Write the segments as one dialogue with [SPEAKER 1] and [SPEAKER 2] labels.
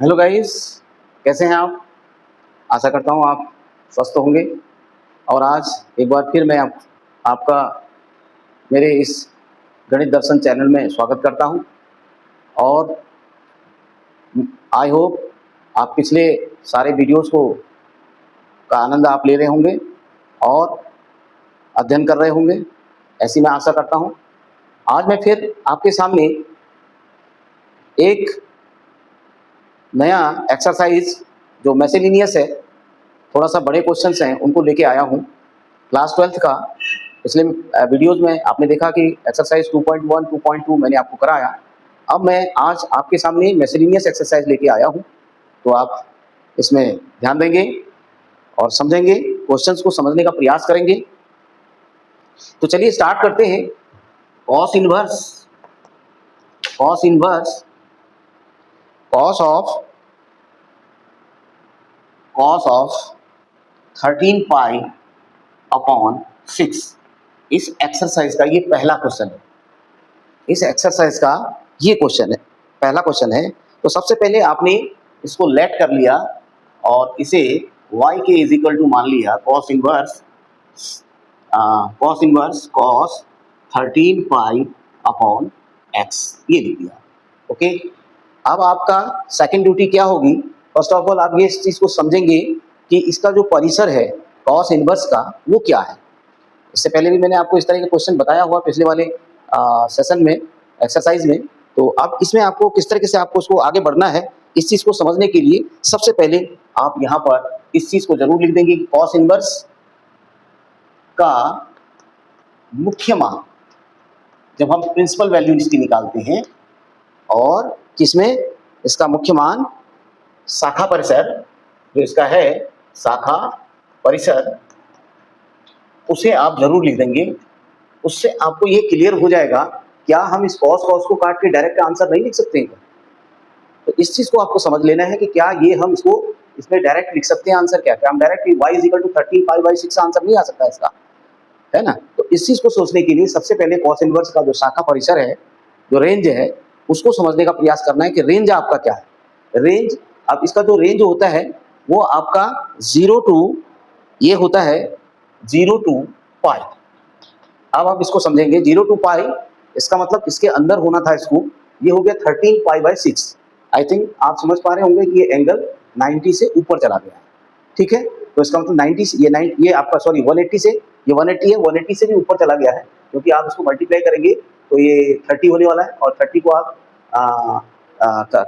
[SPEAKER 1] Hello guys, कैसे हैं आप। आशा करता हूँ आप स्वस्थ होंगे। और आज एक बार फिर मैं आपका मेरे इस गणित दर्शन चैनल में स्वागत करता हूँ। और आई होप आप पिछले सारे वीडियोस को का आनंद आप ले रहे होंगे और अध्ययन कर रहे होंगे, ऐसी मैं आशा करता हूँ। आज मैं फिर आपके सामने एक नया एक्सरसाइज जो मैसेलिनियस है, थोड़ा सा बड़े क्वेश्चंस हैं, उनको लेके आया हूँ क्लास 12th का। पिछले वीडियोज़ में आपने देखा कि एक्सरसाइज 2.1, 2.2 मैंने आपको कराया। अब मैं आज आपके सामने मैसेलिनियस एक्सरसाइज लेके आया हूँ, तो आप इसमें ध्यान देंगे और समझेंगे, क्वेश्चंस को समझने का प्रयास करेंगे। तो चलिए स्टार्ट करते हैं। Cos inverse cos of 13 pi upon 6, इस एक्सरसाइज का ये पहला क्वेश्चन है। इस एक्सरसाइज का ये क्वेश्चन है, पहला क्वेश्चन है। तो सबसे पहले आपने इसको लेट कर लिया और इसे y के इज इक्वल टू मान लिया cos inverse cos 13 pi upon x, ये लिख दिया। ओके, अब आपका सेकंड ड्यूटी क्या होगी। फर्स्ट ऑफ ऑल आप ये इस चीज़ को समझेंगे कि इसका जो परिसर है कॉस इनवर्स का वो क्या है। इससे पहले भी मैंने आपको इस तरह के क्वेश्चन बताया हुआ पिछले वाले सेशन में, एक्सरसाइज में। तो अब इसमें आपको किस तरीके से आपको उसको आगे बढ़ना है, इस चीज़ को समझने के लिए सबसे पहले आप यहाँ पर इस चीज़ को जरूर लिख देंगे कि कॉस इनवर्स का मुख्य मान, जब हम प्रिंसिपल वैल्यू इसकी निकालते हैं, और किसमें इसका मुख्य मान शाखा परिसर, जो इसका है शाखा परिसर, उसे आप जरूर लिख देंगे। उससे आपको ये क्लियर हो जाएगा। क्या हम इस कॉस को काट के डायरेक्ट आंसर नहीं लिख सकते हैं? तो इस चीज को आपको समझ लेना है कि क्या ये हम इसको इसमें डायरेक्ट लिख सकते हैं आंसर। क्या हम direct y is equal to 13 pi by 6 answer नहीं आ सकता इसका, है ना। तो इस चीज को सोचने के लिए सबसे पहले कॉस इनवर्स का जो शाखा परिसर है, जो रेंज है, उसको समझने का प्रयास करना है कि रेंज आपका क्या है। रेंज, अब इसका जो रेंज होता है वो आपका 0 टू, ये होता है 0 टू पाई। अब आप इसको समझेंगे 0 टू पाई, इसका मतलब इसके अंदर होना था इसको, ये हो गया 13 पाई बाई 6। आई थिंक आप समझ पा रहे होंगे कि ये एंगल 90 से ऊपर चला गया है, ठीक है। तो इसका मतलब 90 से ये आपका 180 से, ये 180 है, 180 से भी ऊपर चला गया है, क्योंकि आप इसको मल्टीप्लाई करेंगे तो ये 30 होने वाला है। और 30 को आप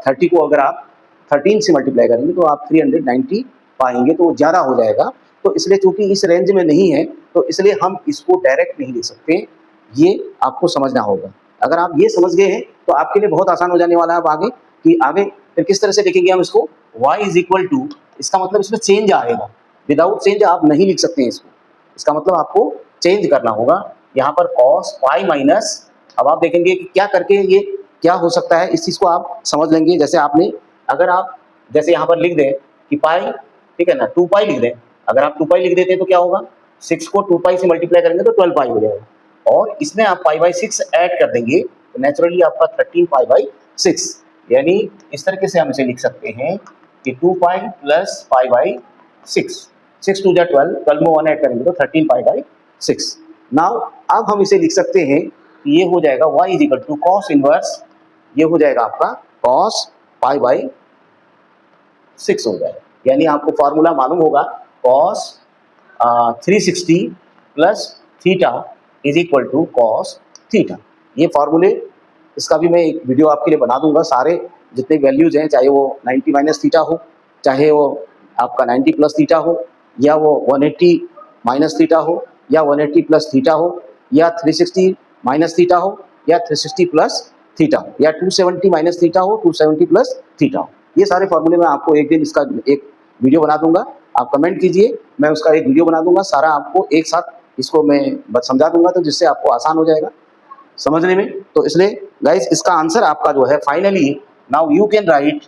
[SPEAKER 1] 30 को अगर आप 13 से मल्टीप्लाई करेंगे तो आप 390 पाएंगे, तो वो ज़्यादा हो जाएगा। तो इसलिए चूंकि इस रेंज में नहीं है, तो इसलिए हम इसको डायरेक्ट नहीं लिख सकते, ये आपको समझना होगा। अगर आप ये समझ गए हैं तो आपके लिए बहुत आसान हो जाने वाला है अब आगे, कि आगे फिर किस तरह से लिखेंगे हम इसको। y इज इक्वल टू, इसका मतलब इसमें चेंज आएगा, विदाउट चेंज आप नहीं लिख सकते हैं इसको। इसका मतलब आपको चेंज करना होगा यहाँ पर cos पाई माइनस, अब आप देखेंगे कि क्या करके ये क्या हो सकता है, इस चीज़ को आप समझ लेंगे। जैसे आपने, अगर आप जैसे यहाँ पर लिख दें कि पाई, ठीक है ना, 2 पाई लिख दें। अगर आप 2 पाई लिख देते हैं तो क्या होगा, 6 को 2 पाई से मल्टीप्लाई करेंगे तो 12 पाई हो जाएगा, और इसमें आप पाई बाई 6 ऐड कर देंगे तो नेचुरली आपका 13 पाई बाई 6। यानी इस तरीके से हम इसे लिख सकते हैं कि 2 पाई प्लस पाई बाई 6, 6 टू जा 12, 12 में 1 ऐड करेंगे तो 13 पाई बाई 6। नाउ अब हम इसे लिख सकते हैं कि ये हो जाएगा y is equal to cos inverse, ये हो जाएगा आपका कॉस पाई बाई 6 हो जाएगा। यानी आपको फॉर्मूला मालूम होगा, cos 360 plus theta is equal to cos theta. ये फॉर्मूले, इसका भी मैं एक वीडियो आपके लिए बना दूंगा। सारे जितने वैल्यूज हैं, चाहे वो 90 माइनस थीटा हो, चाहे वो आपका 90 प्लस थीटा हो, या वो 180 माइनस थीटा हो, या 180 प्लस थीटा हो, या 360 माइनस थीटा हो, या 360 प्लस थीटा हो, या 270 माइनस थीटा हो, 270 प्लस थीटा हो, ये सारे फॉर्मूले मैं आपको एक दिन इसका एक वीडियो बना दूंगा। आप कमेंट कीजिए, मैं उसका एक वीडियो बना दूंगा, सारा आपको एक साथ इसको मैं समझा दूंगा, तो जिससे आपको आसान हो जाएगा समझने में। तो इसलिए गाइस, इसका आंसर आपका जो है finally, now you can write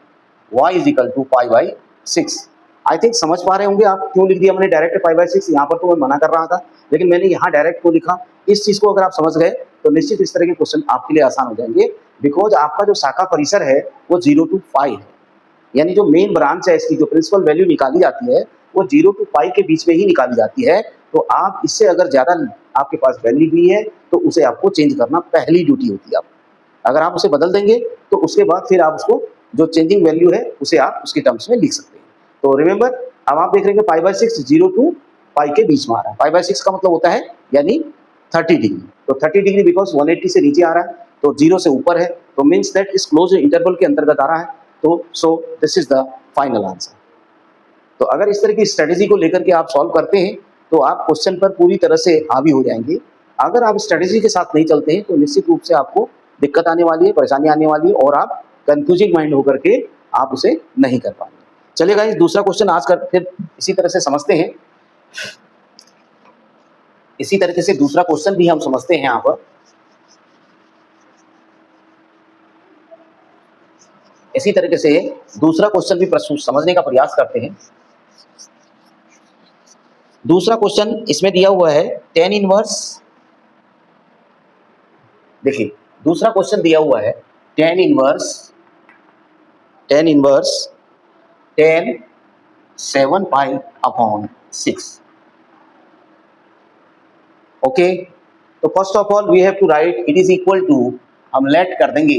[SPEAKER 1] y is equal to pi by 6। I think समझ पा रहे होंगे आप क्यों लिख दिया मैंने डायरेक्ट पाई बाई 6। यहाँ पर तो मैं मना कर रहा था, लेकिन मैंने यहाँ डायरेक्ट क्यों लिखा, इस चीज़ को अगर आप समझ गए तो निश्चित इस तरह के क्वेश्चन आपके लिए आसान हो जाएंगे। बिकॉज आपका जो शाखा परिसर है वो 0 टू पाई है, यानी जो मेन ब्रांच है इसकी, जो प्रिंसिपल वैल्यू निकाली जाती है वो 0 to पाई के बीच में ही निकाली जाती है। तो आप इससे अगर ज़्यादा आपके पास वैल्यू भी है तो उसे आपको चेंज करना पहली ड्यूटी होती है। आप अगर आप उसे बदल देंगे तो उसके बाद फिर आप उसको जो चेंजिंग वैल्यू है उसे आप उसके टर्म्स में लिख सकते हैं। तो रिमेंबर, अब आप देख रहे हैं पाई बाय 6 0 to पाई के बीच में आ रहा है। पाई बाय 6 का मतलब होता है यानी 30 डिग्री। तो 30 डिग्री बिकॉज 180 से नीचे आ रहा है तो 0 से ऊपर है, तो मीन्स दैट इस क्लोज इंटरवल के अंतर्गत आ रहा है। तो so this is the final answer. तो अगर इस तरह की स्ट्रेटेजी को लेकर के आप सॉल्व करते हैं तो आप क्वेश्चन पर पूरी तरह से हावी हो जाएंगे। अगर आप स्ट्रेटेजी के साथ नहीं चलते हैं तो निश्चित रूप से आपको दिक्कत आने वाली है, परेशानी आने वाली है और आप कंफ्यूजिंग माइंड होकर के आप उसे नहीं कर पाएंगे। चलिए गाइस, दूसरा क्वेश्चन आज कर फिर इसी तरह से समझते हैं। इसी तरीके से दूसरा क्वेश्चन भी हम समझते हैं। यहाँ पर इसी तरीके से दूसरा क्वेश्चन भी समझने का प्रयास करते हैं। दूसरा क्वेश्चन इसमें दिया हुआ है tan इनवर्स। देखिए, दूसरा क्वेश्चन दिया हुआ है tan inverse tan 7 pi upon 6। Okay, तो first of all we have to write it is equal to, हम लेट कर देंगे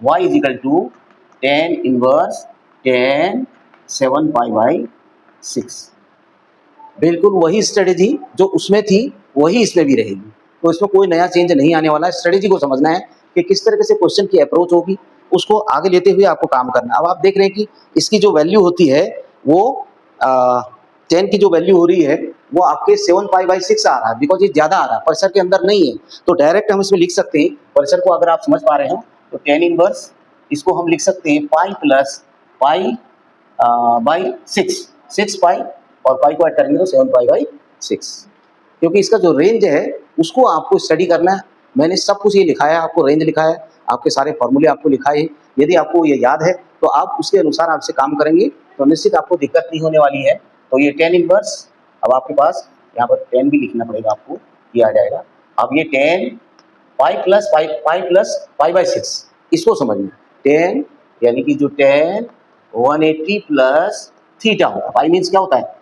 [SPEAKER 1] y is equal to tan inverse tan 7 pi by 6। बिल्कुल वही स्ट्रेटेजी जो उसमें थी वही इसमें भी रहेगी, तो इसमें कोई नया चेंज नहीं आने वाला है। स्ट्रेटेजी को समझना है कि किस तरह से क्वेश्चन की अप्रोच होगी, उसको आगे लेते हुए आपको काम करना है। अब आप देख रहे हैं कि इसकी जो वैल्यू होती है वो 10 की जो वैल्यू हो रही है वो आपके 7 पाई बाई 6 आ रहा है, बिकॉज ये ज़्यादा आ रहा है, प्रेशर के अंदर नहीं है। तो डायरेक्ट हम इसमें लिख सकते हैं, प्रेशर को अगर आप समझ पा रहे हो तो tan इनवर्स इसको हम लिख सकते हैं पाई प्लस पाई बाई 6 पाई और पाई को ऐड करेंगे तो 7 पाई बाई 6, क्योंकि इसका जो रेंज है उसको आपको स्टडी करना है। मैंने सब कुछ ये लिखा है, आपको रेंज लिखा है, आपके सारे फॉर्मूले आपको लिखाए हैं। यदि आपको ये याद है तो आप उसके अनुसार आपसे काम करेंगे तो निश्चित आपको दिक्कत नहीं होने वाली है। तो ये tan इनवर्स, अब आपके पास यहाँ पर tan भी लिखना पड़ेगा आपको, ये आ जाएगा। अब ये tan pi plus pi by 6, इसको समझना। tan यानी कि जो tan 180 प्लस थीटा होता है, पाई मीन्स क्या होता है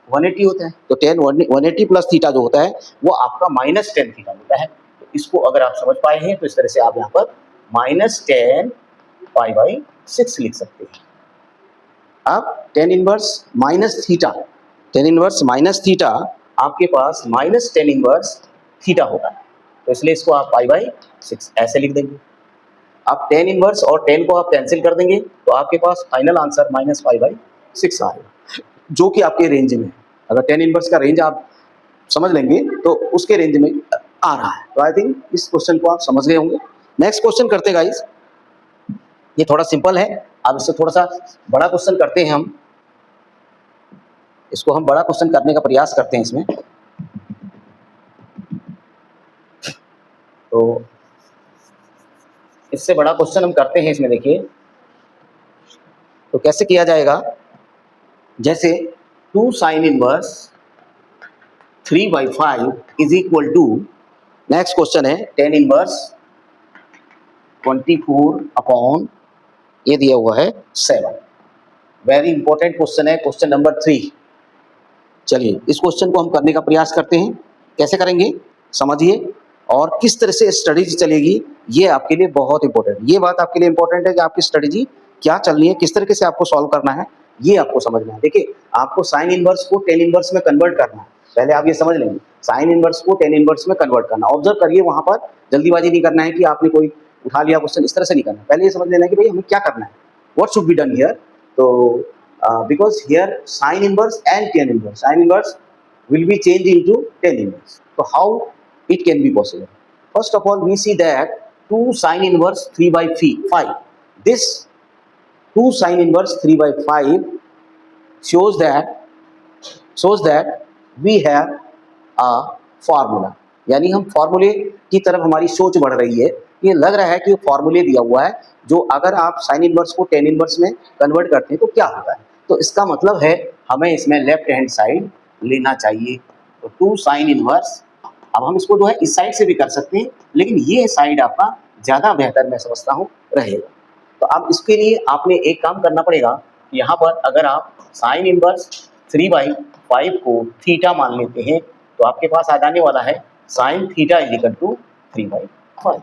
[SPEAKER 1] 180 होता है, तो tan 180 प्लस थीटा जो होता है वो आपका माइनस tan थीटा होता है। तो इसको अगर आप समझ पाए हैं तो इस तरह से आप यहाँ पर माइनस tan पाई बाई 6 लिख सकते हैं। अब tan इनवर्स माइनस थीटा आपके पास माइनस tan इनवर्स थीटा होता है, तो इसलिए इसको आप पाई बाई 6 ऐसे लिख देंगे। अब tan इनवर्स और tan को आप कैंसिल कर देंगे तो आपके पास final answer minus pi by 6 आएगा, जो कि आपके रेंज में है। अगर tan इनवर्स का रेंज आप समझ लेंगे तो उसके रेंज में आ रहा है। तो आई थिंक इस क्वेश्चन को आप समझ गए होंगे। नेक्स्ट क्वेश्चन करते हैं गाइस, ये थोड़ा सिंपल है। अब इससे थोड़ा सा बड़ा क्वेश्चन करते हैं हम, इसको हम बड़ा क्वेश्चन करने का प्रयास करते हैं इसमें। तो इससे बड़ा क्वेश्चन हम करते हैं इसमें, देखिए तो कैसे किया जाएगा। जैसे 2 sine inverse 3/5 is equal to, next question है tan इनवर्स 24 अपॉन, ये दिया हुआ है 7। वेरी इंपॉर्टेंट क्वेश्चन है, क्वेश्चन नंबर 3। चलिए इस क्वेश्चन को हम करने का प्रयास करते हैं। कैसे करेंगे समझिए, और किस तरह से स्ट्रेटेजी चलेगी ये आपके लिए बहुत इंपॉर्टेंट है। ये बात आपके लिए इंपॉर्टेंट है कि आपकी स्ट्रेटेजी क्या चलनी है, किस तरीके से आपको सॉल्व करना है, ये आपको समझना है। देखिए, आपको साइन इनवर्स को tan इनवर्स में कन्वर्ट करना है, पहले आप ये समझ लेंगे। साइन इनवर्स को tan इनवर्स में कन्वर्ट करना, ऑब्जर्व करिए, वहां पर जल्दीबाजी नहीं करना है कि आपने कोई उठा लिया क्वेश्चन, इस तरह से नहीं करना। पहले ये समझ लेना है कि भाई हमें क्या करना है, what should be done here. तो because here sin inverse and tan inverse, sin inverse will be changed into tan inverse. So how it can be possible? First of all, we see that 2 sin inverse 3/5. This 2 sin inverse 3/5 shows that we have a formula. यानी हम फॉर्मूले की तरफ हमारी सोच बढ़ रही है। ये लग रहा है कि फॉर्मूले दिया हुआ है जो अगर आप साइन इनवर्स को tan इनवर्स में कन्वर्ट करते हैं तो क्या होता है। तो इसका मतलब है हमें इसमें लेफ्ट हैंड साइड लेना चाहिए। तो 2 साइन इनवर्स, अब हम इसको जो है इस साइड से भी कर सकते हैं, लेकिन ये साइड आपका ज़्यादा बेहतर मैं समझता हूँ रहेगा। तो अब इसके लिए आपने एक काम करना पड़ेगा, यहाँ पर अगर आप साइन इनवर्स 3/5 को थीटा मान लेते हैं तो आपके पास आ जाने वाला है sine theta is equal to 3/5।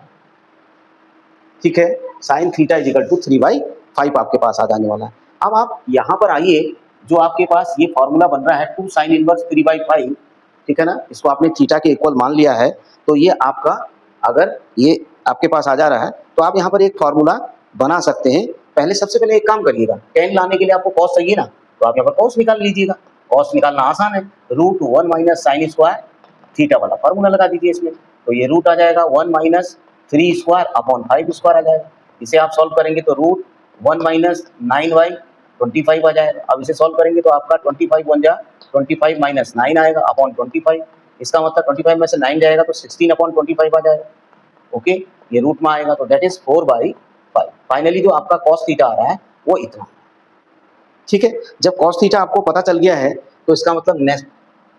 [SPEAKER 1] ठीक है, sine theta is equal to 3/5 आपके पास आ जाने वाला है। अब आप यहाँ पर आइए, जो आपके पास ये फॉर्मूला बन रहा है 2 साइन इनवर्स 3/5, ठीक है ना, इसको आपने थीटा के इक्वल मान लिया है, तो ये आपका अगर ये आपके पास आ जा रहा है तो आप यहाँ पर एक फॉर्मूला बना सकते हैं। पहले सबसे पहले एक काम करिएगा, टेन लाने के लिए आपको कॉस चाहिए ना, तो आप यहाँ पर कॉस निकाल लीजिएगा। कॉस निकालना आसान है, √1 माइनस साइन स्क्वायर थीटा वाला फॉर्मूला लगा दीजिए इसमें, तो ये रूट आ जाएगा 1 माइनस 3 स्क्वायर अपॉन 5 स्क्वायर आ जाएगा। इसे आप सॉल्व करेंगे तो √1 माइनस 9/25 आ जाएगा। अब इसे सॉल्व करेंगे तो आपका 25 बन जा 25 माइनस 9 आएगा अपॉन 25, इसका मतलब 25 में से 9 जाएगा तो 16 अपॉन 25 आ जाएगा। ओके, ये रूट में आएगा तो दैट इज 4/5। फाइनली जो आपका कॉस थीटा आ रहा है वो इतना। ठीक है, जब कॉस थीटा आपको पता चल गया है तो इसका मतलब नेक्स्ट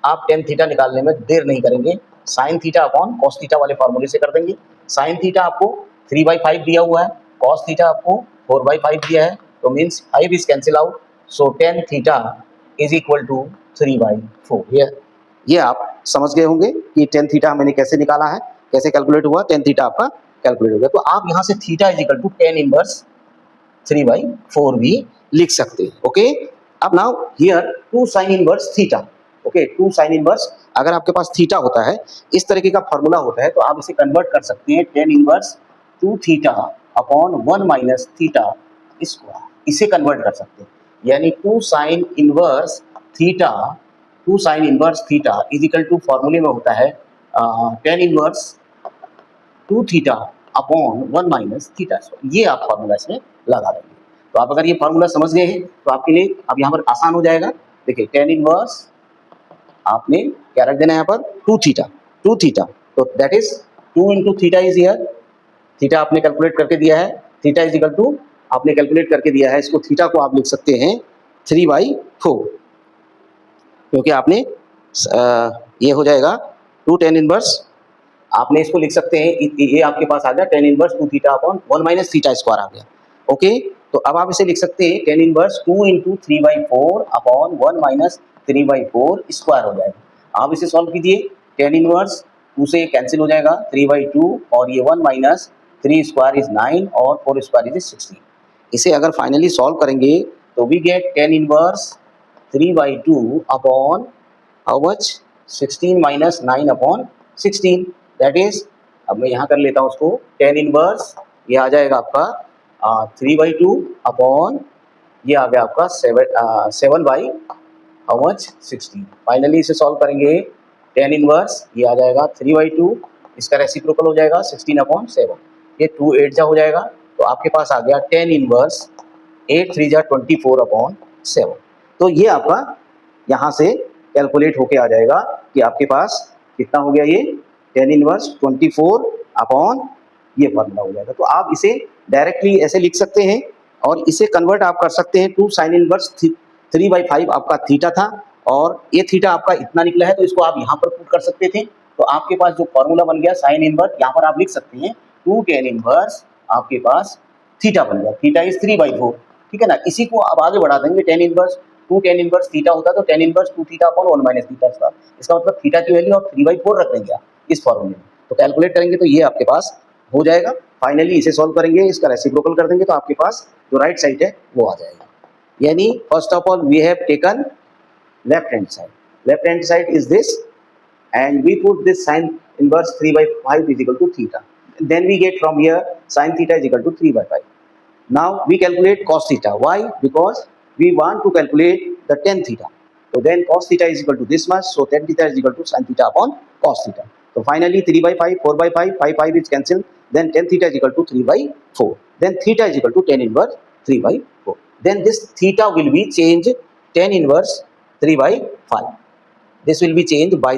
[SPEAKER 1] आप टेन थीटा निकालने में देर नहीं करेंगे, sine theta upon cos theta वाले फॉर्मूले से कर देंगे। साइन थीटा आपको 3/5 दिया हुआ है, कॉस थीटा आपको 4/5 दिया है, तो means 5 is cancel out, so tan theta is equal to 3/4। ये आप समझ गए होंगे कि टेन थीटा मैंने कैसे निकाला है, कैसे कैलकुलेट हुआ, टेन थीटा आपका कैलकुलेट हो गया। तो आप यहाँ से theta is equal to tan inverse 3/4 भी लिख सकते हैं। ओके, अब now here 2 sine inverse theta. Okay, 2 sine inverse, अगर आपके पास थीटा होता है, इस तरीके का फॉर्मूला होता है, तो आप इसे कन्वर्ट कर सकते हैं tan inverse 2 theta upon 1 minus theta square, इसे कन्वर्ट कर सकते हैं। यानी 2 sine inverse theta is equal to फॉर्मूले में होता है tan inverse 2 theta upon 1 minus theta square. ये आप फॉर्मूला इसमें लगा देंगे। तो आप अगर ये फॉर्मूला समझ गए हैं तो आपके लिए अब यहाँ पर आसान हो जाएगा। देखिए, टेन इनवर्स आपने क्या रख देना है यहाँ पर 2 थीटा, तो that is 2 into theta is here, theta आपने कैलकुलेट करके दिया है, थीटा इज इक्वल टू आपने कैलकुलेट करके दिया है, इसको थीटा को आप लिख सकते हैं 3/4, क्योंकि आपने ये हो जाएगा 2 टेन इनवर्स, आपने इसको लिख सकते हैं, ये आपके पास आ गया tan inverse 2 theta upon 1 minus theta square आ गया। ओके, तो अब आप इसे लिख सकते हैं tan inverse 2 into 3/4 upon 1 minus 3/4 square हो जाएगा। आप इसे सॉल्व कीजिए, टेन इनवर्स 2 से कैंसिल हो जाएगा 3/2 और ये 1 माइनस 3 स्क्वायर इज 9 और 4 स्क्वायर इज 16। इसे अगर फाइनली सॉल्व करेंगे तो we get tan inverse 3/2 upon how much 16 minus 9 upon 16, that is, अब मैं यहाँ कर लेता हूँ उसको, टेन इनवर्स ये आ जाएगा आपका 3/2 अपॉन ये आ गया आपका 7/16। फाइनली इसे सॉल्व करेंगे, टेन इनवर्स ये आ जाएगा 3/2, इसका रेसिप्रोकल हो जाएगा 16/7, ये 2 8 जा हो जाएगा, तो आपके पास आ गया टेन इनवर्स 8 3 जा 24/7। तो ये आपका यहाँ से कैलकुलेट होके आ जाएगा कि आपके पास कितना हो गया, ये टेन इनवर्स 24 अपॉन ये फॉर्मूला हो जाएगा। तो आप इसे डायरेक्टली ऐसे लिख सकते हैं और इसे कन्वर्ट आप कर सकते हैं 2 साइन इनवर्स 3/5 आपका थीटा था और ये थीटा आपका इतना निकला है, तो इसको आप यहाँ पर पुट कर सकते थे। तो आपके पास जो फॉर्मूला बन गया साइन इनवर्स, यहाँ पर आप लिख सकते हैं 2 टेन इनवर्स आपके पास थीटा बन गया, थीटा इज 3/4। ठीक है ना, इसी को आप आगे बढ़ा देंगे, ten inverse 2 tan inverse theta होता तो tan inverse 2 theta upon 1 minus theta square, इसका मतलब थीटा की वैल्यू आप 3/4 रख देंगे आप इस फॉर्मूले में। तो कैलकुलेट करेंगे तो ये आपके पास हो जाएगा। फाइनली इसे सॉल्व करेंगे, इसका रेसिप्रोकल कर देंगे तो आपके पास जो राइट साइड है वो आ जाएगा। यानी first of all we have taken left hand side is this and we put this sin inverse 3/5 is equal to theta, then we get from here sin theta is equal to 3/5. Now we calculate cos theta. Why? Because we want to calculate the tan theta. So then cos theta is equal to this much, so tan theta is equal to sin theta upon cos theta. So finally 3/5 4/5 5 is cancelled, then tan theta is equal to 3/4, then theta is equal to tan inverse 3/4. Then this theta will be changed tan inverse 3/5. This will be changed by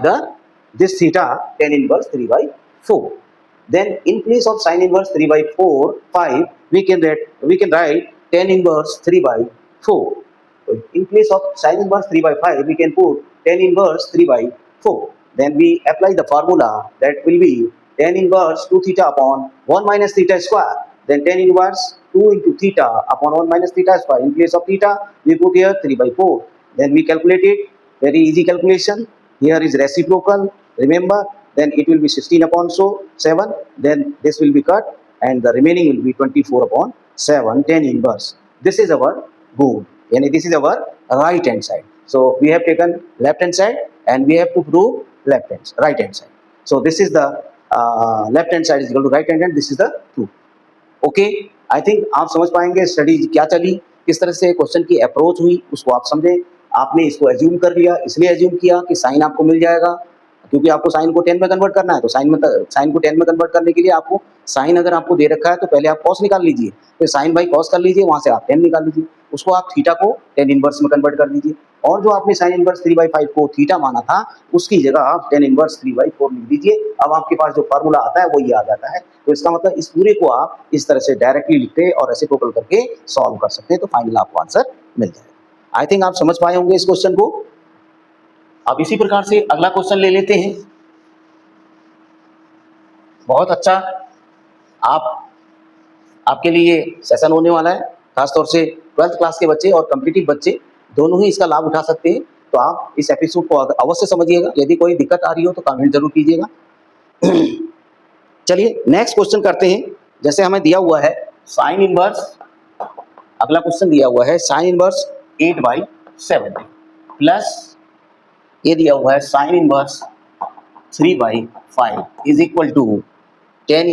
[SPEAKER 1] this theta tan inverse 3/4. Then in place of sin inverse 3/4 5 we can write tan inverse 3/4. So in place of sin inverse 3/5 we can put tan inverse 3/4. Then we apply the formula that will be tan inverse 2 theta upon 1 minus theta square. Then tan inverse 2 into theta upon 1 minus theta square. In place of theta, we put here 3/4. Then we calculate it. Very easy calculation. Here is reciprocal. Remember, then it will be 16 upon 7. Then this will be cut, and the remaining will be 24 upon 7, 10 inverse. This is our goal. And this is our right hand side. So we have taken left hand side, and we have to prove right hand side. So this is the left hand side is equal to right hand, and this is the proof. Okay, I think आप समझ पाएंगे study क्या चली, किस तरह से question की approach हुई, उसको आप समझे। आपने इसको एज्यूम कर लिया, इसलिए एज्यूम किया कि साइन आपको मिल जाएगा, क्योंकि आपको साइन को 10 में कन्वर्ट करना है। तो साइन को 10 में कन्वर्ट करने के लिए आपको साइन अगर आपको दे रखा है तो पहले आप कॉस निकाल लीजिए, फिर साइन बाई कॉस कर लीजिए, वहाँ से आप 10 निकाल लीजिए, उसको आप थीटा को 10 इनवर्स में कन्वर्ट कर दीजिए, और जो आपने साइन इनवर्स 3/5 को थीटा माना था उसकी जगह आप 10 इनवर्स 3/4 लिख दीजिए। अब आपके पास जो फार्मूला आता है वो ये आ जाता है। तो इसका मतलब इस पूरे को आप इस तरह से डायरेक्टली लिखते और रेसिप्रोकल करके सॉल्व कर सकते हैं, तो फाइनल आपको आंसर मिल जाएगा। आई थिंक आप समझ पाए होंगे इस क्वेश्चन को। अब इसी प्रकार से अगला क्वेश्चन ले लेते हैं। बहुत अच्छा आपके लिए सेशन होने वाला है, खासतौर से 12th क्लास के बच्चे और कॉम्पिटिटिव बच्चे दोनों ही इसका लाभ उठा सकते हैं। तो आप इस एपिसोड को अवश्य समझिएगा। यदि कोई दिक्कत आ रही हो तो कमेंट जरूर कीजिएगा। चलिए नेक्स्ट क्वेश्चन करते हैं। जैसे हमें दिया हुआ है साइन इनवर्स, अगला क्वेश्चन दिया हुआ है साइन इनवर्स 8/70 प्लस ये दिया हुआ है sine inverse 3/5 is equal to 10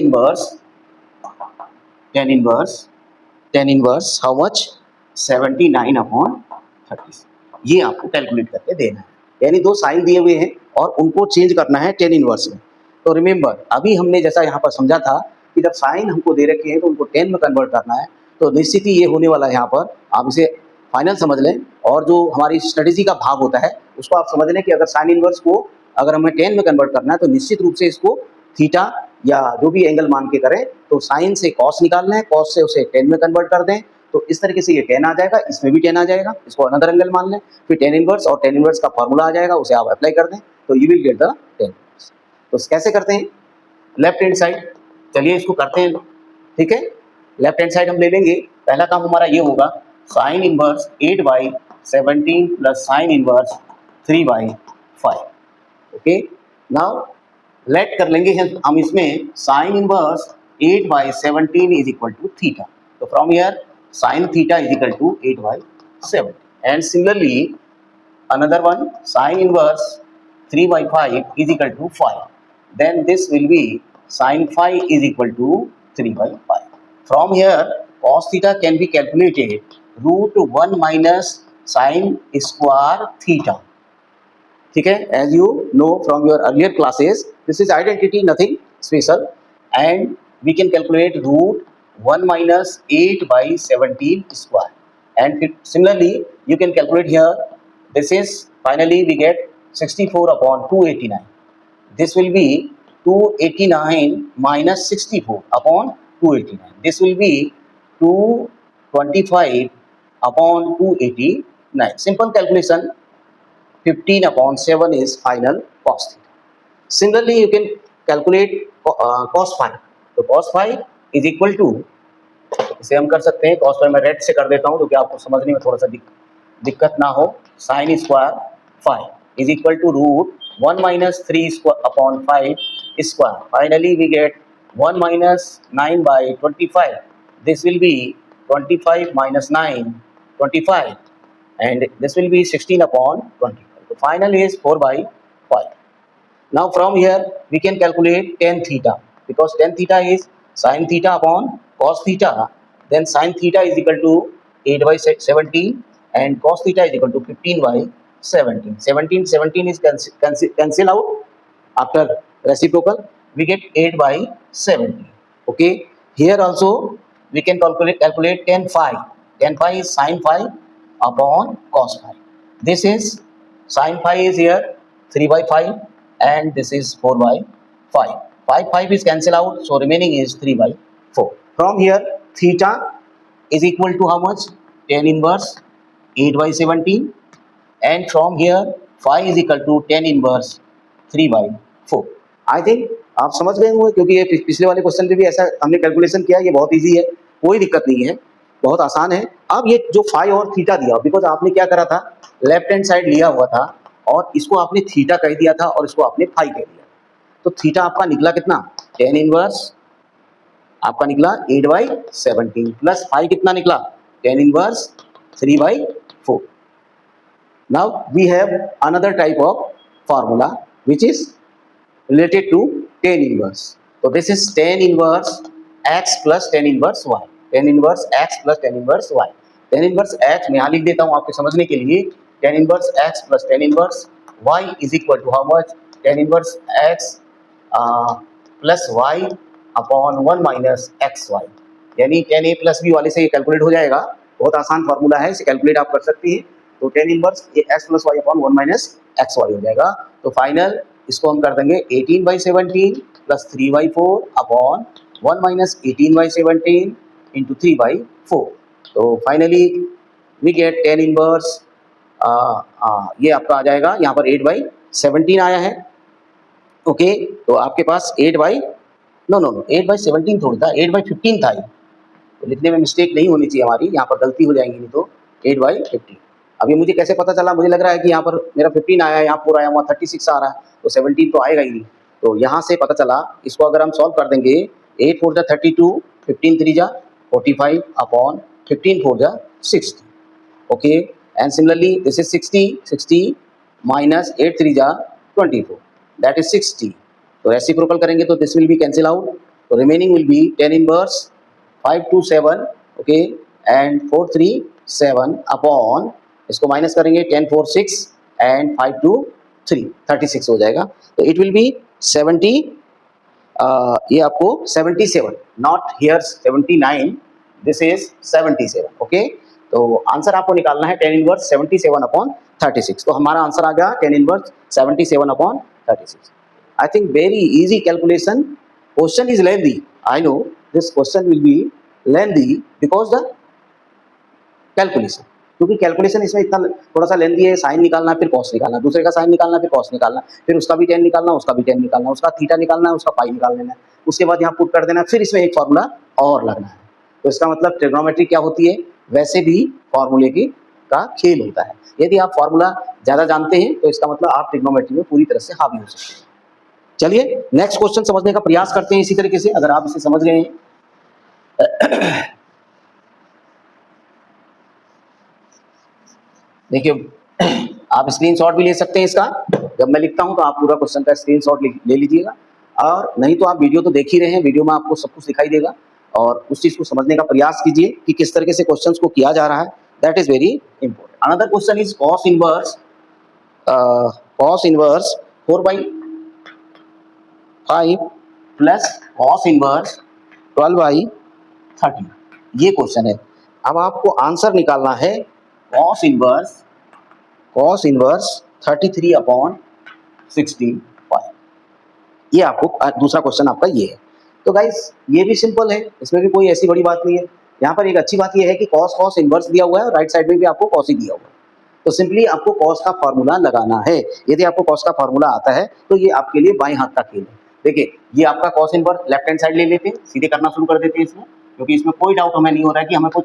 [SPEAKER 1] inverse how much 79/30। ये आपको कैलकुलेट करके देना है। यानी दो साइन दिए हुए हैं और उनको चेंज करना है 10 इनवर्स में। तो रिमेंबर, अभी हमने जैसा यहाँ पर समझा था कि जब साइन हमको दे रखे हैं तो उनको 10 में कन्वर्ट करना है, तो निश्चित ही ये होने वाला है। यहाँ पर आप इसे फाइनल समझ लें, और जो हमारी स्ट्रेटेजी का भाग होता है उसको आप समझ लें कि अगर साइन इनवर्स को अगर हमें 10 में कन्वर्ट करना है तो निश्चित रूप से इसको थीटा या जो भी एंगल मान के करें, तो साइन से कॉस निकालना है, कॉस से उसे 10 में कन्वर्ट कर दें, तो इस तरीके से ये 10 आ जाएगा, इसमें भी 10 आ जाएगा, इसको अनदर एंगल मान लें, फिर 10 इनवर्स और 10 इनवर्स का फॉर्मूला आ जाएगा, उसे आप अप्लाई कर दें, तो you will get the 10 inverse. तो कैसे करते हैं? लेफ्ट हैंड साइड, चलिए इसको करते हैं। ठीक है, लेफ्ट हैंड साइड हम ले लेंगे। पहला काम हमारा ये होगा sine inverse 8/17 plus sine inverse 3/5। Okay, now let कर लेंगे हम इसमें sine inverse 8/17 is equal to theta. तो from here sin theta is equal to 8/7, and similarly another one sin inverse 3/5 is equal to 5. Then this will be sin phi is equal to 3/5. From here cos theta can be calculated √1 minus sin square theta. ठीक है, as you know from your earlier classes, this is identity, nothing special, and we can calculate √1 minus 8/17 square, and similarly you can calculate here. This is finally we get 64/289. This will be 289 minus 64/289. This will be 225/289. Simple calculation. 15/7 is final cos theta. Similarly you can calculate cos phi. तो cos phi is equal to, इसे हम कर सकते हैं cos phi, मैं red से कर देता हूँ क्योंकि आपको समझने में थोड़ा सा दिक्कत ना हो। sin square phi is equal to √1 minus 3/5 square. Finally we get 1 minus 9/25. This will be 25 minus 9, 25, and this will be 16/25. The final is 4/5. Now from here we can calculate tan theta, because tan theta is sin theta upon cos theta. Then sin theta is equal to 8/17 and cos theta is equal to 15/17. 17 is cancel out after reciprocal. We get 8/17. Okay. Here also we can calculate tan phi. Tan phi is sin phi upon cos phi. This is sin phi is here 3/5 and this is 4/5. 5 is cancel out, so remaining is 3/4. From here theta is equal to how much? Tan inverse 8/17, and from here phi is equal to tan inverse 3/4. I think आप समझ गए होंगे, क्योंकि ये पिछले वाले question पे भी ऐसा हमने कैलकुलेशन किया। ये बहुत इजी है, कोई दिक्कत नहीं है, बहुत आसान है। अब ये जो फाई और थीटा दिया, बिकॉज आपने क्या करा था, लेफ्ट हैंड साइड लिया हुआ था और इसको आपने थीटा कह दिया था और इसको आपने फाई कह दिया। तो थीटा आपका निकला कितना, टेन इनवर्स आपका निकला 8/17 प्लस फाई कितना निकला, ten inverse 3/4। Now we have another type of formula which is related to tan inverse. So this is tan inverse x plus tan inverse y. Tan inverse x plus tan inverse y. Tan inverse x मैं यहाँ लिख देता हूँ आपके समझने के लिए। Tan inverse x plus tan inverse y is equal to how much? Tan inverse x plus y upon 1 minus xy. यानी tan a plus b वाले से ये कैलकुलेट हो जाएगा। बहुत आसान फार्मूला है, इसे कैलकुलेट आप कर सकती हैं। तो tan inverse x plus y upon 1 minus x y हो जाएगा। तो फाइनल इसको हम कर देंगे 18/17 प्लस 3/4 अपॉन 1 माइनस 18/17 इंटू 3/4। तो finally we get tan inverse ये आपका आ जाएगा, यहाँ पर 8/17 आया है। ओके, तो आपके पास 8/17 थोड़ा था, 8/15 था ये। तो लिखने में मिस्टेक नहीं होनी चाहिए हमारी, यहाँ पर गलती हो जाएंगी नहीं तो 8/15। अब ये मुझे कैसे पता चला, मुझे लग रहा है कि यहाँ पर मेरा 15 आया है, यहाँ पूरा आया हुआ 36 आ रहा है, तो 17 तो आएगा ही नहीं। तो यहाँ से पता चला, इसको अगर हम सॉल्व कर देंगे, 8 4 जा 32, 15 3 जा 45 अपॉन 15 4 जा 60। Okay, and similarly this is 60 minus 8 3 जा 24, दैट इज 60। तो रेसिप्रोकल करेंगे तो this will be cancel out, तो remaining will be 10 inverse 5 2 7, okay, and 4 3 7 upon इसको माइनस करेंगे 10 4 6 एंड 5 2 3 36 हो जाएगा। तो इट विल बी 70, ये आपको 77, not here 79, this is 77। Okay, तो आंसर आपको निकालना है 10 इनवर्स 77 अपॉन 36। तो हमारा आंसर आ गया 10 inverse 77 upon 36। I think very easy calculation. Question is lengthy, I know this question will be lengthy because the calculation, क्योंकि कैलकुलेशन इसमें इतना थोड़ा सा लेंदी है। साइन निकालना, फिर कॉस निकालना, दूसरे का साइन निकालना, फिर कॉस निकालना, फिर उसका भी टेन निकालना, उसका भी टेन निकालना, उसका थीटा निकालना है, उसका पाई निकाल लेना है, उसके बाद यहाँ पुट कर देना, फिर इसमें एक फार्मूला और लगना है। तो इसका मतलब ट्रिग्नोमेट्री क्या होती है, वैसे भी फार्मूले की का खेल होता है। यदि आप फार्मूला ज़्यादा जानते हैं तो इसका मतलब आप ट्रिग्नोमेट्री में पूरी तरह से हावी हो सकते हैं। चलिए नेक्स्ट क्वेश्चन समझने का प्रयास करते हैं इसी तरीके से, अगर आप इसे समझ गए हैं। देखिए आप स्क्रीनशॉट भी ले सकते हैं इसका, जब मैं लिखता हूं तो आप पूरा क्वेश्चन का स्क्रीनशॉट ले लीजिएगा, और नहीं तो आप वीडियो तो देख ही रहे हैं, वीडियो में आपको सब कुछ दिखाई देगा, और उस चीज को समझने का प्रयास कीजिए कि किस तरीके से क्वेश्चंस को किया जा रहा है। That is very important. Another question is cos inverse 4/5 plus cos inverse 12/30, ये क्वेश्चन है। अब आपको आंसर निकालना है cos इनवर्स 33 अपॉन 65। ये आपको दूसरा क्वेश्चन आपका ये है। तो गाइस ये भी सिंपल है, इसमें भी कोई ऐसी बड़ी बात नहीं है। यहाँ पर एक अच्छी बात ये है कि cos इनवर्स दिया हुआ है और राइट साइड में भी आपको cos ही दिया हुआ है। तो सिंपली आपको cos का फॉर्मूला लगाना है। यदि आपको cos का फॉर्मूला आता है तो ये आपके लिए बाएं हाथ का खेल है। देखिए ये आपका cos inverse left hand side ले लेते हैं, सीधे करना शुरू कर देते हैं इसमें, क्योंकि इसमें कोई डाउट हमें नहीं हो रहा है कि हमें कोई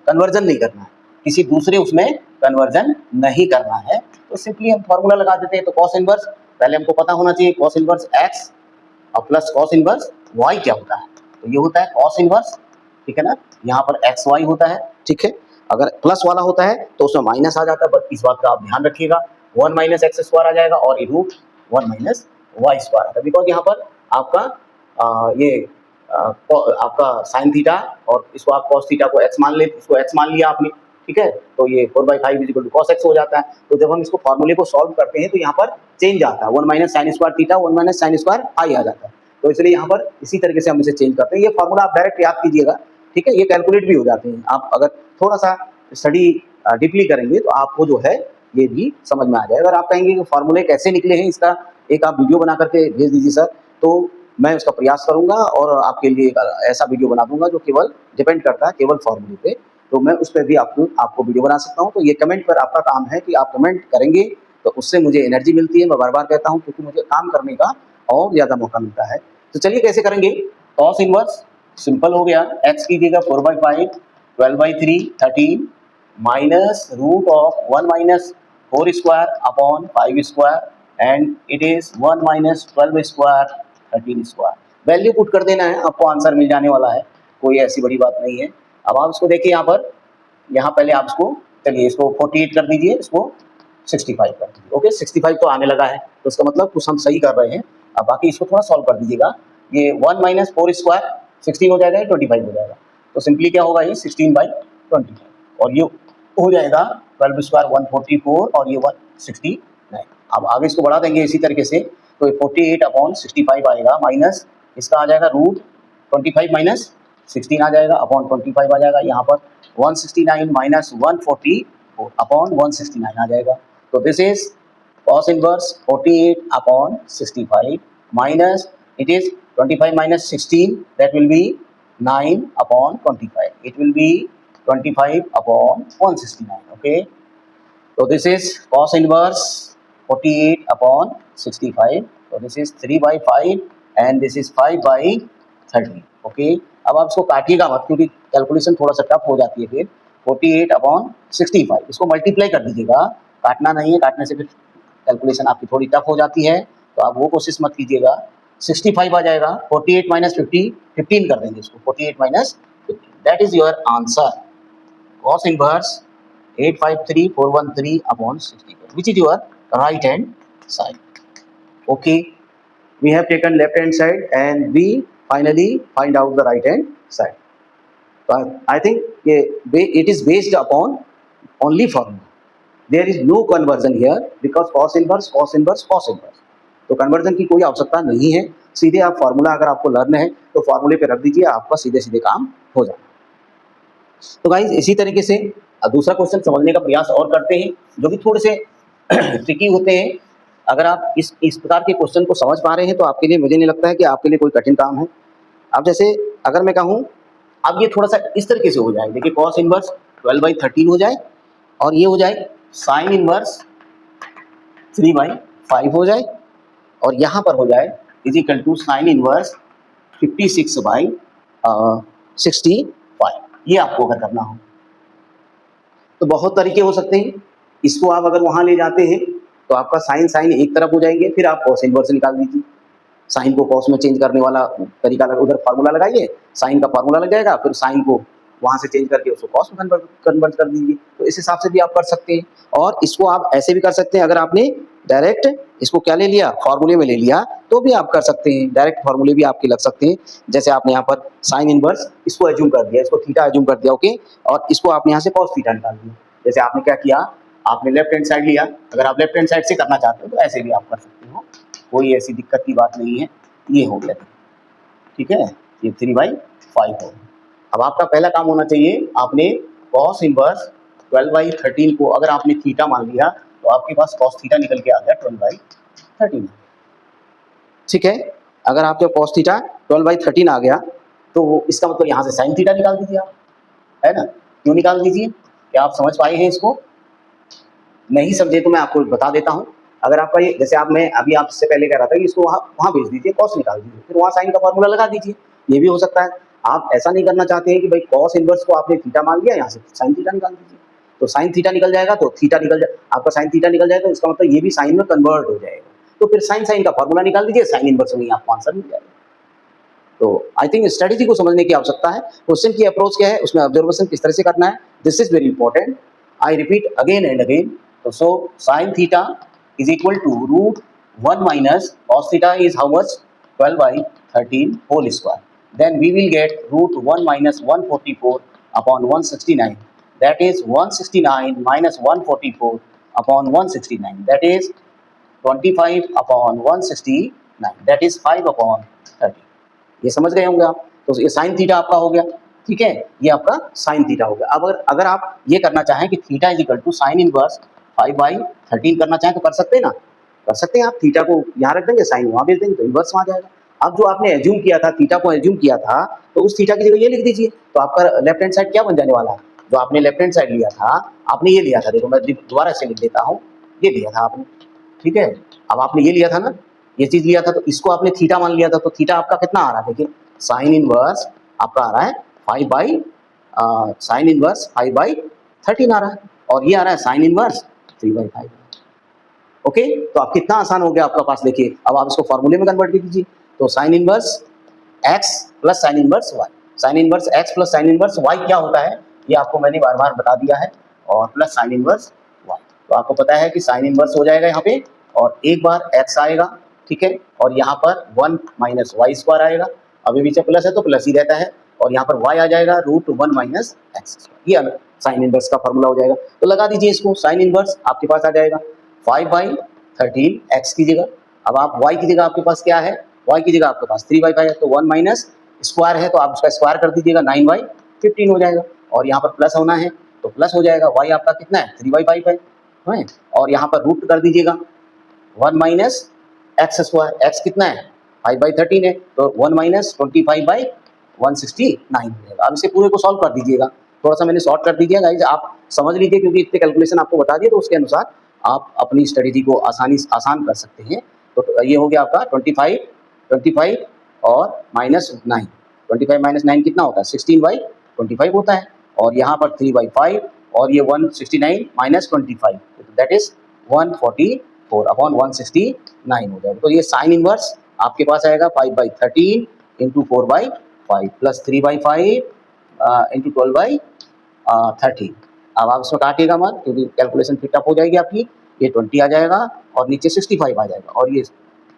[SPEAKER 1] कन्वर्जन नहीं करना है, किसी दूसरे उसमें कन्वर्जन नहीं करना है। तो सिंपली हम फॉर्मूला लगा देते हैं। तो cos इनवर्स पहले हमको पता होना चाहिए, cos इनवर्स x और प्लस cos इनवर्स y क्या होता है। तो ये होता है cos इनवर्स, ठीक है ना, यहाँ पर एक्स वाई होता है, ठीक है। अगर प्लस वाला होता है तो उसमें माइनस आ जाता है, बट इस बात का आप ध्यान रखिएगा, 1 माइनस एक्स स्क्वायर आ जाएगा और ये रूट 1 माइनस वाई स्क्वायर आता है, बिकॉज यहाँ पर आपका आपका साइन थीटा और इसको आप cos थीटा को x मान ले, इसको x मान लिया आपने, ठीक है। तो ये 4/5 is equal to cos x हो जाता है। तो जब हम इसको फॉर्मूले को सॉल्व करते हैं तो यहाँ पर चेंज आता है, 1 minus sine square theta 1 minus sine square I आ जाता है। तो इसलिए यहाँ पर इसी तरीके से हम इसे चेंज करते हैं। ये फॉर्मूला आप डायरेक्ट याद कीजिएगा, ठीक है, ये कैलकुलेट भी हो जाते हैं। आप अगर थोड़ा सा स्टडी डीपली करेंगे तो आपको जो है ये भी समझ में आ जाएगा। अगर आप कहेंगे कि फॉर्मूले कैसे निकले हैं, इसका एक आप वीडियो बना करके भेज दीजिए सर, तो मैं उसका प्रयास करूंगा और आपके लिए ऐसा वीडियो बना दूंगा जो केवल डिपेंड करता है केवल फॉर्मूले पे। तो मैं उस पर भी आपको वीडियो बना सकता हूँ। तो ये कमेंट पर आपका काम है कि आप कमेंट करेंगे तो उससे मुझे एनर्जी मिलती है। मैं बार बार कहता हूँ, क्योंकि मुझे काम करने का और ज़्यादा मौका मिलता है। तो चलिए कैसे करेंगे, cos इनवर्स सिंपल हो गया, x कीजिएगा 4/5, 12/3, 13 minus root of 1 minus 4 square upon 5 square and it is 1 minus 12 square 13 square. Value put कर देना है, आपको आंसर मिल जाने वाला है, कोई ऐसी बड़ी बात नहीं है। अब आप इसको देखिए यहाँ पहले आप इसको चलिए इसको 48 कर दीजिए, इसको 65 कर दीजिए। ओके 65 तो आने लगा है, तो इसका मतलब कुछ हम सही कर रहे हैं। अब बाकी इसको थोड़ा सॉल्व कर दीजिएगा, ये 1 माइनस 4 स्क्वायर 16 हो जाएगा, 25 हो जाएगा, तो सिंपली क्या होगा ये 16/25 और ये हो जाएगा 12 स्क्वायर 144 और ये 169। अब आगे इसको बढ़ा देंगे इसी तरीके से, तो 48/65 आएगा माइनस इसका आ जाएगा रूट 25 माइनस 16 आ जाएगा अपॉन 25 आ जाएगा, यहाँ पर 169 माइनस 144 अपॉन 169 आ जाएगा। तो this is cos inverse 48/65 minus it is 25 minus 16, that will be 9/25, it will be 25/169. Okay, so this is cos inverse 48/65, so this is 3/5 and this is 5/30. Okay, अब आप इसको काटिएगा मत क्योंकि कैलकुलेशन थोड़ा सा टफ हो जाती है। फिर 48/65 इसको मल्टीप्लाई कर दीजिएगा, काटना नहीं है, काटने से फिर कैलकुलेशन आपकी थोड़ी टफ हो जाती है, तो आप वो कोशिश मत कीजिएगा। 65 आ जाएगा, 48 माइनस 50 15 कर देंगे इसको, 48 minus 50, that is your answer, cos inverse 853,413/65, which is your right hand side. Okay, we have taken left hand side and we finally find out the right hand side. But I think it is based upon only formula. There is no conversion here because cos inverse, cos inverse, cos inverse. तो conversion की कोई आवश्यकता नहीं है, सीधे आप formula अगर आपको लर्न है तो फार्मूले पे रख दीजिए, आपका सीधे सीधे काम हो जाए। तो गाइज इसी तरीके से दूसरा क्वेश्चन समझने का प्रयास और करते हैं जो कि थोड़े से ट्रिकी होते हैं। अगर आप इस प्रकार के क्वेश्चन को समझ पा रहे हैं तो आपके लिए, मुझे नहीं लगता है कि आपके लिए कोई कठिन काम है। अब जैसे अगर मैं कहूँ अब ये थोड़ा सा इस तरीके से हो जाए, देखिए cos इनवर्स 12/13 हो जाए और ये हो जाए sin इनवर्स 3/5 हो जाए और यहाँ पर हो जाए इज इक्वल टू sin इनवर्स 56/65। ये आपको अगर करना हो तो बहुत तरीके हो सकते हैं। इसको आप अगर वहाँ ले जाते हैं तो आपका साइन एक तरफ हो जाएंगे, फिर आप cos इनवर्स निकाल दीजिए, साइन को cos में चेंज करने वाला तरीका उधर फार्मूला लगाइए, साइन का फार्मूला लग जाएगा, फिर साइन को वहाँ से चेंज करके उसको cos में कन्वर्ट कर दीजिए। तो इस हिसाब से भी आप कर सकते हैं और इसको आप ऐसे भी कर सकते हैं, अगर आपने डायरेक्ट इसको क्या ले लिया, फार्मूले में ले लिया तो भी आप कर सकते हैं, डायरेक्ट फार्मूले भी आपके लग सकते हैं। जैसे आपने यहाँ पर साइन इनवर्स इसको एज्यूम कर दिया, इसको थीटा एज्यूम कर दिया, ओके, और इसको आपने यहाँ से cos थीटा निकाल दिया। जैसे आपने क्या किया, आपने लेफ्ट हैंड साइड लिया, अगर आप लेफ्ट हैंड साइड से करना चाहते हो तो ऐसे भी आप कर सकते हो, कोई ऐसी दिक्कत की बात नहीं है। ये हो गया, ठीक है, ये 3/5 हो। अब आपका पहला काम होना चाहिए, आपने cos इनवर्स 12/13 को अगर आपने थीटा मान लिया तो आपके पास cos थीटा निकल के आ गया 12/13। ठीक है, अगर आपके cos थीटा 12/13 आ गया तो इसका मतलब यहाँ से sin थीटा निकाल दीजिए आप, है ना। क्यों निकाल दीजिए, क्या आप समझ पाए हैं इसको? नहीं समझे तो मैं आपको बता देता हूँ। अगर आपका ये, जैसे आप, मैं अभी आपसे पहले कह रहा था कि इसको वहाँ भेज दीजिए, cos निकाल दीजिए, फिर वहाँ sin का फार्मूला लगा दीजिए, ये भी हो सकता है। आप ऐसा नहीं करना चाहते हैं कि भाई cos इनवर्स को आपने थीटा मान लिया, यहाँ से sin थीटा निकाल दीजिए, तो sin थीटा निकल जाएगा, तो थीटा निकल जाए, आपका sin थीटा निकल जाएगा तो इसका मतलब ये भी sin में कन्वर्ट हो जाएगा, तो फिर sin का फार्मूला निकाल दीजिए, sin इनवर्स में आपको आंसर मिल जाएगा। तो आई थिंक स्ट्रेटेजी को समझने की आवश्यकता है, क्वेश्चन की अप्रोच क्या है, उसमें ऑब्जर्वेशन किस तरह से करना है, this is very important, I repeat again and again. तो सो sin theta is equal to root 1 minus cos theta is how much, 12/13 whole square, then we will get root 1 minus 144 upon 169, that is 169 minus 144 upon 169, that is 25/169, that is 5/30। ये समझ गए होंगे आप, तो ये sin theta आपका हो गया, ठीक है, ये आपका sin थीटा हो गया। अब अगर आप ये करना चाहें कि theta is equal to sine inverse 5/13 करना चाहें तो कर सकते हैं ना, कर सकते हैं। आप थीटा को यहाँ रख देंगे, साइन वहाँ भेज देंगे, तो इनवर्स वहाँ जाएगा। अब जो आपने एज्यूम किया था, थीटा को एज्यूम किया था, तो उस थीटा की जगह ये लिख दीजिए, तो आपका लेफ्ट हैंड साइड क्या बन जाने वाला है, जो आपने लेफ्ट हैंड साइड लिया था, आपने ये लिया था, देखो मैं दोबारा से लिख देता हूँ, ये लिया था आपने, ठीक है। अब आपने ये लिया था ना, ये चीज लिया था, तो इसको आपने थीटा मान लिया था, तो थीटा आपका कितना आ रहा है, देखिए साइन इनवर्स आपका आ रहा है 5 बाई साइन इनवर्स 5/13 आ रहा है, और ये आ रहा है साइन इनवर्स 3/5। ओके, तो आप कितना आसान हो गया आपका पास। देखिए अब आप इसको फॉर्मूले में कन्वर्ट कर दीजिए, तो sine inverse x plus sine inverse y, sine inverse x plus sine inverse y क्या होता है ये आपको मैंने बार बार बता दिया है, और प्लस साइन इनवर्स y। तो आपको पता है कि साइन इनवर्स हो जाएगा यहाँ पे, और एक बार x आएगा, ठीक है, और यहाँ पर 1 माइनस वाई स्क्वायर आएगा, अभी पीछे प्लस है तो प्लस ही रहता है, और यहाँ पर y आ जाएगा √1 माइनस एक्स, ये साइन इनवर्स का फॉर्मूला हो जाएगा। तो लगा दीजिए इसको, साइन इनवर्स आपके पास आ जाएगा 5/13 x की जगह। अब आप y की जगह आपके पास क्या है, y की जगह आपके पास 3/5 है, तो 1 माइनस स्क्वायर है तो आप उसका स्क्वायर कर दीजिएगा, 9/15 हो जाएगा, और यहाँ पर प्लस होना है तो प्लस हो जाएगा, y आपका कितना है 3/5 है, और यहाँ पर रूट कर दीजिएगा 1 माइनस एक्स स्क्वायर, एक्स कितना है 5/13 है, तो 1 माइनस 25/169 हो जाएगा। अब इसे पूरे को सॉल्व कर दीजिएगा, थोड़ा सा मैंने शॉर्ट कर दीजिएगा गाइस, आप समझ लीजिए क्योंकि इतने कैलकुलेशन आपको बता दिए, तो उसके अनुसार आप अपनी स्ट्रेटेजी को आसान कर सकते हैं। तो ये हो गया आपका 25 और माइनस 9, 25 माइनस 9 कितना होता है 16/25 होता है, और यहाँ पर 3/5, और ये 169 माइनस 25, दैट इज 144/169 हो जाएगा। तो ये साइन इनवर्स आपके पास आएगा 5/13 इंटू 4/5 प्लस 3/5 इंटू 12/13। अब आप इसमें काटिएगा मत क्योंकि कैलकुलेशन फिट अप हो जाएगी आपकी, ये 20 आ जाएगा और नीचे 65 आ जाएगा, और ये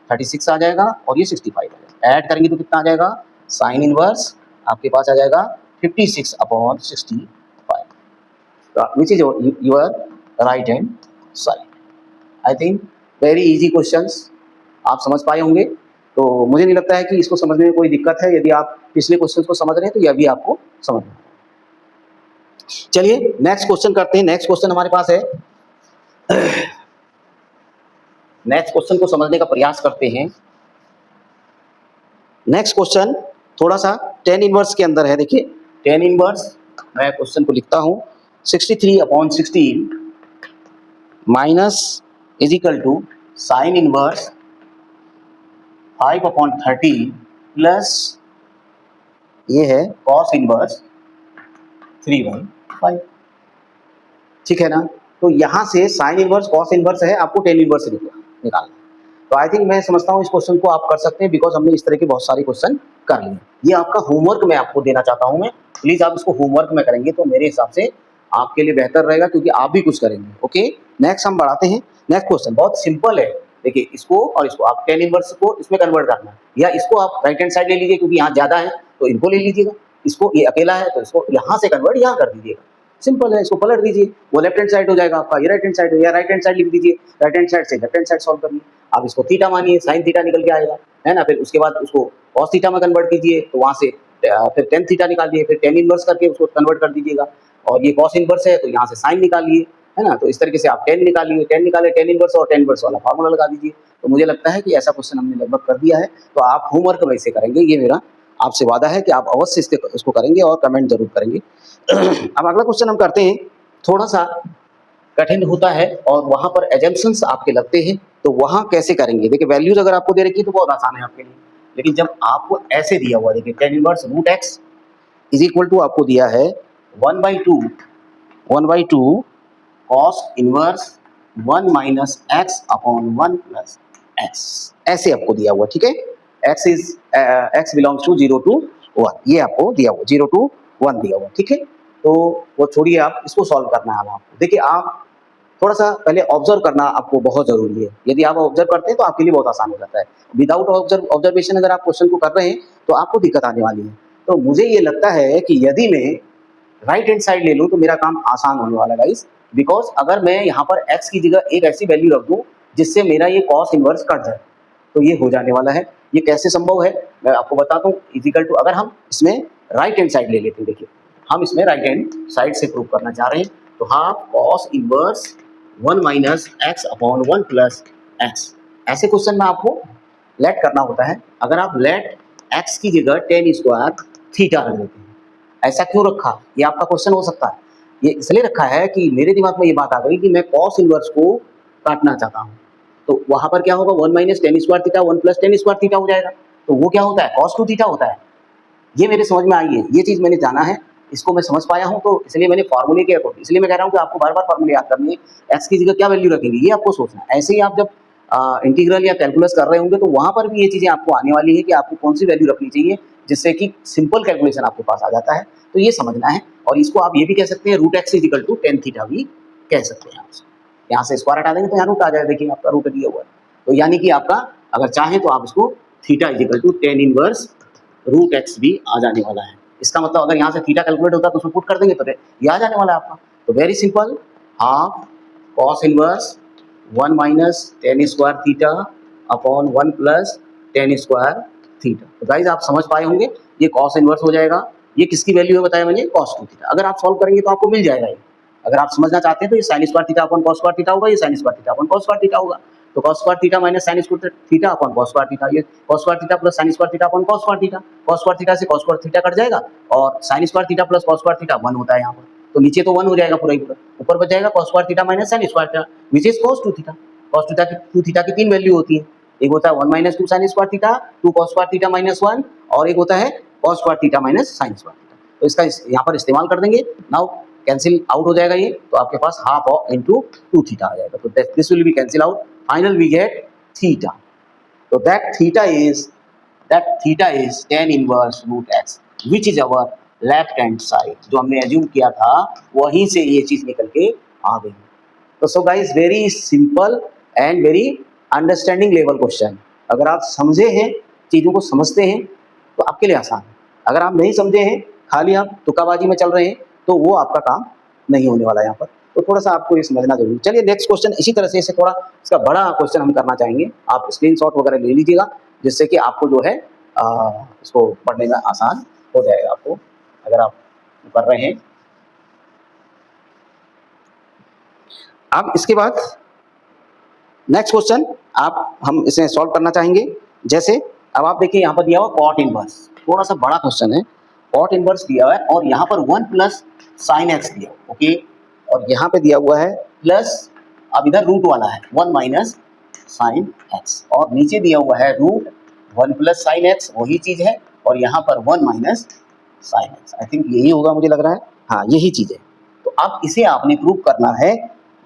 [SPEAKER 1] 36 आ जाएगा, और ये 65 आ जाएगा। ऐड करेंगे तो कितना आ जाएगा, साइन इनवर्स आपके पास आ जाएगा 56/65, which is your right hand side. I think very easy questions आप समझ पाए होंगे, तो मुझे नहीं लगता है कि इसको समझने में कोई दिक्कत है। यदि आप पिछले क्वेश्चन को समझ रहे हैं तो यह भी आपको समझ में। चलिए नेक्स्ट क्वेश्चन करते हैं। नेक्स्ट क्वेश्चन हमारे पास है, नेक्स्ट क्वेश्चन को समझने का प्रयास करते हैं। नेक्स्ट क्वेश्चन थोड़ा सा टेन इनवर्स के अंदर है। देखिए टेन इनवर्स, मैं क्वेश्चन को लिखता हूं, 63/16 minus is equal to sine inverse 5/13 plus ये है कॉस इनवर्स 3/5, ठीक है ना। तो यहाँ से साइन इनवर्स कॉस इनवर्स है, आपको टेन इनवर्स निकालना। तो आई थिंक मैं समझता हूँ इस क्वेश्चन को आप कर सकते हैं, बिकॉज हमने इस तरह के बहुत सारे क्वेश्चन कर लिए। ये आपका होमवर्क मैं आपको देना चाहता हूँ मैं, प्लीज आप इसको होमवर्क में करेंगे तो मेरे हिसाब से आपके लिए बेहतर रहेगा, क्योंकि आप भी कुछ करेंगे। ओके, नेक्स्ट हम बढ़ाते हैं। नेक्स्ट क्वेश्चन बहुत सिंपल है। देखिए इसको और इसको आप टेन इनवर्स को इसमें कन्वर्ट करना है, या इसको आप राइट हैंड साइड ले लीजिए क्योंकि यहाँ ज्यादा है तो इनको ले लीजिएगा, इसको ये अकेला है तो इसको यहाँ से कन्वर्ट यहाँ कर दीजिएगा। सिंपल है, इसको पलट दीजिए, वो लेफ्ट हैंड साइड हो जाएगा आपका, ये राइट हैंड साइड हो, या राइट हैंड साइड लिख दीजिए, राइट हैंड साइड से लेफ्ट हैंड साइड सॉल्व करिए। आप इसको थीटा मानिए, साइन थीटा निकल के आएगा, है ना। फिर उसके बाद उसको कॉस थीटा में कन्वर्ट कीजिए, तो वहां से फिर टेन थीटा निकालिए, फिर टेन इनवर्स करके उसको कन्वर्ट कर दीजिएगा, और ये कॉस इनवर्स है तो यहाँ से साइन निकालिए, है ना। तो इस तरीके से आप टेन निकालिए, टेन निकाले, टेन इनवर्स और टेन इनवर्स वाला फार्मूला लगा दीजिए। तो मुझे लगता है कि ऐसा क्वेश्चन हमने लगभग कर दिया है, तो आप होमवर्क वैसे करेंगे, ये मेरा आपसे वादा है कि आप अवश्य इसको करेंगे और कमेंट जरूर करेंगे। अब अगला क्वेश्चन हम करते हैं, थोड़ा सा कठिन होता है और वहां पर एजम्पशंस आपके लगते हैं, तो वहां कैसे करेंगे। देखिए वैल्यूज अगर आपको दे रखी है तो बहुत आसान है आपके लिए, लेकिन जब आपको ऐसे दिया हुआ, देखिए tan inverse root x is equal to आपको दिया है 1/2 cos inverse 1 minus x upon 1 plus x, ऐसे आपको दिया हुआ, ठीक है। एक्स बिलोंग्स टू 0 to 1, ये आपको दिया हुआ 0 to 1 दिया हुआ, ठीक है। तो वो छोड़िए, आप इसको सॉल्व करना है आपको। देखिए आप थोड़ा सा पहले ऑब्जर्व करना आपको बहुत जरूरी है। यदि आप ऑब्जर्व करते हैं तो आपके लिए बहुत आसान हो जाता है। विदाउट ऑब्जर्वेशन अगर आप क्वेश्चन को कर रहे हैं तो आपको दिक्कत आने वाली है। तो मुझे ये लगता है कि यदि मैं राइट हैंड साइड ले लूँ तो मेरा काम आसान होने वाला है गाइस, बिकॉज अगर मैं यहाँ पर x की जगह एक ऐसी वैल्यू रख दूँ जिससे मेरा ये कॉस इनवर्स कट जाए, तो ये हो जाने वाला है। ये कैसे संभव है मैं आपको बताता हूँ। इक्वल टू, अगर हम इसमें राइट हैंड साइड ले लेते हैं, देखिए हम इसमें राइट हैंड साइड से प्रूव करना चाह रहे हैं, तो half cos inverse 1 minus x upon 1 plus x, ऐसे क्वेश्चन में आपको लेट करना होता है। अगर आप लेट एक्स की जगह टेन स्क्वायर थीटा रख देते हैं, ऐसा क्यों रखा, ये आपका क्वेश्चन हो सकता है। ये इसलिए रखा है कि मेरे दिमाग में ये बात आ गई कि मैं कॉस इनवर्स को काटना चाहता हूँ, तो वहां पर क्या होगा 1 minus ten square theta 1 plus ten square theta हो जाएगा, तो वो क्या होता है कॉस टू थीटा होता है, ये मेरे समझ में आई है, ये चीज़ मैंने जाना है, इसको मैं समझ पाया हूँ, तो इसलिए मैंने फार्मूले के अकॉर्डिंग, इसलिए मैं कह रहा हूँ कि आपको बार-बार फार्मूले याद करने हैं, एक्स की जगह क्या वैल्यू रखेंगे ये आपको सोचना है। ऐसे ही आप जब इंटीग्रल या कैलकुलस कर रहे होंगे तो वहाँ पर भी ये चीज़ें आपको आने वाली है कि आपको कौन सी वैल्यू रखनी चाहिए जिससे कि सिंपल कैलकुलेशन आपके पास आ जाता है, तो ये समझना है। और इसको आप ये भी कह सकते हैं root x is equal to tan theta भी कह सकते हैं आप। यहाँ से स्क्वायर हटा देंगे तो यहाँ रूट आ जाएगा, देखिए आपका रूट दिया हुआ है, तो यानी कि आपका अगर चाहें तो आप इसको theta is equal to tan inverse root x भी आ जाने वाला है। इसका मतलब अगर यहाँ से थीटा कैलकुलेट होता है तो उसमें पुट कर देंगे तो ये आ जाने वाला है आपका। तो very simple, half cos inverse 1 minus ten square theta upon 1 plus ten square theta. तो गाइज आप समझ पाए होंगे, ये कॉस इनवर्स हो जाएगा, ये किसकी वैल्यू है बताया मैंने, कॉस 2 थीटा। अगर आप सॉल्व करेंगे तो आपको मिल जाएगा ये। अगर आप समझना चाहते हैं तो ये sine square theta upon cos square theta होगा, ये sine square theta upon cos square theta होगा। तो cos square theta minus sine square theta upon cos square theta, ये cos square theta plus sine square theta upon cos square theta. Cos square theta से cos square theta cut जाएगा और sine square theta plus cos square theta 1 होता है यहाँ पर, तो नीचे तो 1 हो जाएगा पूरा ही पूरा, ऊपर बच जाएगा cos square theta minus sine square theta which is cos 2 theta. Cos two theta की तीन वैल्यू होती है, एक होता है 1 minus 2 sign square theta, 2 cos square theta minus 1, और एक होता है cos square theta minus sine square theta. तो इसका यहाँ पर इस्तेमाल कर देंगे, नाउ कैंसिल आउट हो जाएगा ये, तो आपके पास हाफ ऑफ इंटू 2 थीटा आ जाएगा, तो this will be cancel out, final we get theta. तो that theta is tan inverse root x which is our left hand side, जो हमने एज्यूम किया था वहीं से ये चीज निकल के आ गई। तो so guys very simple and very understanding level question, अगर आप समझे हैं, चीज़ों को समझते हैं तो आपके लिए आसान है। अगर आप नहीं समझे हैं, खाली आप तुक्काबाजी में चल रहे हैं, तो वो आपका काम नहीं होने वाला यहाँ पर, तो थोड़ा सा आपको ये समझना जरूरी। चलिए नेक्स्ट क्वेश्चन इसी तरह से, इसे थोड़ा इसका बड़ा क्वेश्चन हम करना चाहेंगे, आप स्क्रीनशॉट वगैरह ले लीजिएगा जिससे कि आपको जो है इसको पढ़ने में आसान हो जाएगा आपको, अगर आप कर रहे हैं। अब इसके बाद नेक्स्ट क्वेश्चन हम इसे सॉल्व करना चाहेंगे। जैसे अब आप देखिए यहाँ पर दिया हुआ कॉट इनवर्स, थोड़ा सा बड़ा क्वेश्चन है, कॉट इनवर्स दिया हुआ है और यहाँ पर 1 प्लस साइन एक्स दिया, ओके, और यहाँ पे दिया हुआ है प्लस, अब इधर रूट वाला है 1 माइनस साइन एक्स, और नीचे दिया हुआ है रूट 1 प्लस साइन एक्स, वही चीज है, और यहाँ पर 1 minus sine x, I think यही होगा मुझे लग रहा है, हाँ यही चीज है। तो अब इसे आपने प्रूव करना है,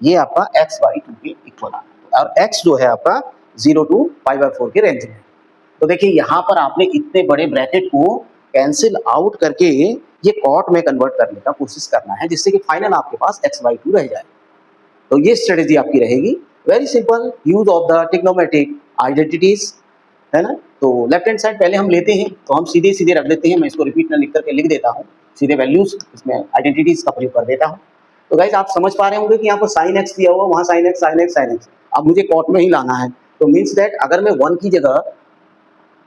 [SPEAKER 1] ये आपका x/2 के इक्वल है, और x जो है आपका 0 to π/4 के रेंज में। तो देखिए यहाँ पर आपने इतने बड़े ब्रैकेट को कैंसिल आउट करके ये कॉट में कन्वर्ट करने का कोशिश करना है, जिससे कि फाइनल आपके पास x/2 रह जाए। तो ये स्ट्रेटेजी आपकी रहेगी, very simple, use of the trigonometric identities, है ना। तो लेफ्ट हैंड साइड पहले हम लेते हैं, तो हम सीधे सीधे रख देते हैं, मैं इसको रिपीट ना लिख करके लिख देता हूँ, सीधे वैल्यूज इसमें आइडेंटिटीज का प्रयोग कर देता हूँ। तो गाइस आप समझ पा रहे होंगे कि यहाँ पर साइन एक्स दिया हुआ, वहाँ sine x sine x sine x, अब मुझे कॉट में ही लाना है, तो मीन्स दैट अगर मैं 1 की जगह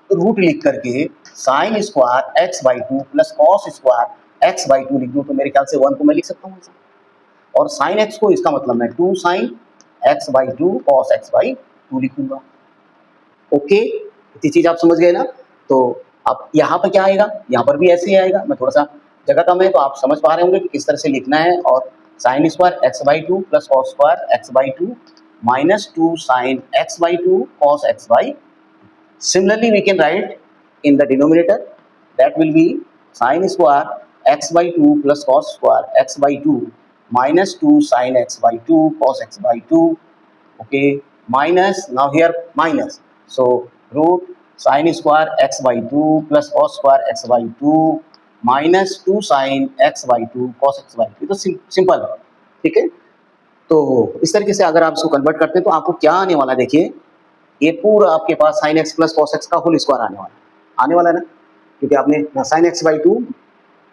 [SPEAKER 1] रूट लिख करके sign square x/2 plus cos square x/2 लिख दूँ, तो मेरे ख्याल से 1 को मैं लिख सकता हूँ, और साइन एक्स को इसका मतलब मैं 2 साइन x/2 कॉस x/2 लिखूंगा, ओके। इतनी चीज आप समझ गए ना। तो अब यहाँ पर क्या आएगा, यहाँ पर भी ऐसे ही आएगा, मैं थोड़ा सा जगह कम है तो आप समझ पा रहे होंगे कि किस तरह से लिखना है, और sine square x/2 plus cos square x/2 minus 2 sine x/2 cos x/2। Similarly, we can write in the denominator, that will be sin square x/2 plus cos square x/2 minus 2 sin x/2 cos x/2, okay, minus, now here minus, so root sin square x/2 plus cos square x/2 minus 2 sin x/2 cos x/2, तो simple है, ठीक है। तो इस तरीके से अगर आप इसको कन्वर्ट करते हैं तो आपको क्या आने वाला है, देखिए ये पूरा आपके पास sine x plus cos x का होल स्क्वायर आने वाला है ना, क्योंकि आपने sign x/2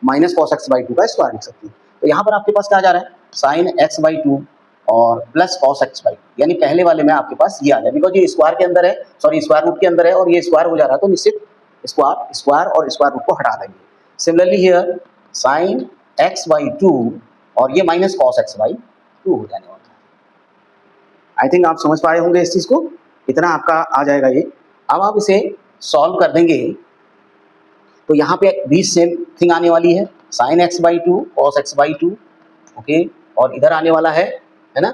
[SPEAKER 1] minus cos x/2 का स्क्वायर लिख सकते हैं। तो यहाँ पर आपके पास क्या आ जा रहा है, साइन x/2 और प्लस कॉस x/2, यानी पहले वाले में आपके पास ये आ जाए, बिकॉज ये स्क्वायर के अंदर है, सॉरी स्क्वायर रूट के अंदर है, और ये स्क्वायर हो जा रहा है, तो निश्चित स्क्वायर और स्क्वायर रूट को हटा देंगे। सिमिलरली हियर साइन x/2 और ये माइनस कॉस x/2 हो जाने वाला है। आई थिंक आप समझ पाए होंगे इस चीज को, इतना आपका आ जाएगा ये। अब आप इसे सॉल्व कर देंगे तो यहाँ पे भी सेम थिंग आने वाली है, sign x/2 cos x/2, okay, और इधर आने वाला है ना,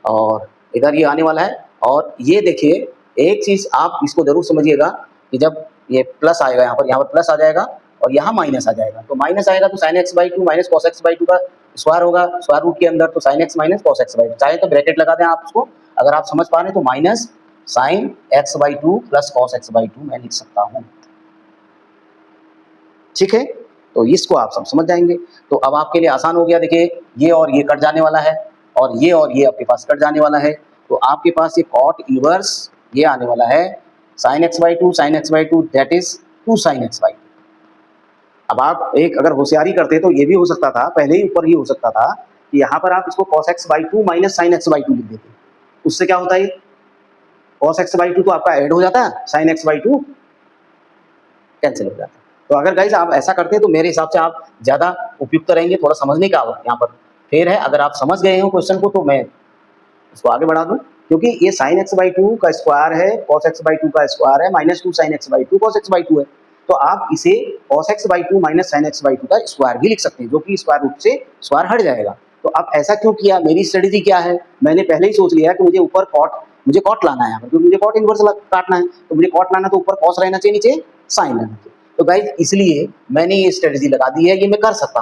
[SPEAKER 1] और इधर ये आने वाला है। और ये देखिए एक चीज आप इसको जरूर समझिएगा कि जब ये प्लस आएगा यहाँ पर प्लस आ जाएगा, और यहाँ माइनस आ जाएगा, तो माइनस आएगा तो sine x by to minus cos x by to का स्क्वायर होगा स्क्वायर रूट के अंदर, तो sine x minus cos x by to, चाहे तो ब्रैकेट लगा दें आप उसको, अगर आप समझ पा रहे हैं तो minus sine x by two plus cos x by to मैं लिख सकता हूँ। ठीक है, तो इसको आप सब समझ जाएंगे। तो अब आपके लिए आसान हो गया, देखिए ये और ये कट जाने वाला है और ये आपके पास कट जाने वाला है, तो आपके पास ये कॉट इनवर्स ये आने वाला है sine x by to that is 2 sine x by to. अब आप एक अगर होशियारी करते तो ये भी हो सकता था, पहले ही ऊपर ही हो सकता था कि यहाँ पर आप इसको cos x by to minus sine x by to लिख देते, उससे क्या होता है कॉस एक्स बाई टू तो आपका ऐड हो जाता है, sine x by to cancel हो जाता है। तो अगर गाइज आप ऐसा करते हैं तो मेरे हिसाब से आप ज़्यादा उपयुक्त रहेंगे, थोड़ा समझने का यहाँ पर फेर है। अगर आप समझ गए हो क्वेश्चन को तो मैं इसको आगे बढ़ा दूँ, क्योंकि ये साइन एक्स बाई टू का स्क्वायर है, कॉस एक्स बाई टू का स्क्वायर है, minus 2 sine x by to cos x by to है, तो आप इसे cos x by to minus sine x by to का स्क्वायर भी लिख सकते हैं, जो कि स्क्वायर रूट से स्क्वायर हट जाएगा। तो अब ऐसा क्यों किया, मेरी स्ट्रेटेजी क्या है, मैंने पहले ही सोच लिया कि मुझे ऊपर मुझे कॉट लाना है, क्योंकि मुझे कॉट इनवर्स काटना है, तो मुझे कॉट लाना तो ऊपर कॉस रहना चाहिए, नीचे साइन रहना चाहिए। तो गाइज इसलिए मैंने ये स्ट्रेटेजी लगा दी है, ये मैं कर सकता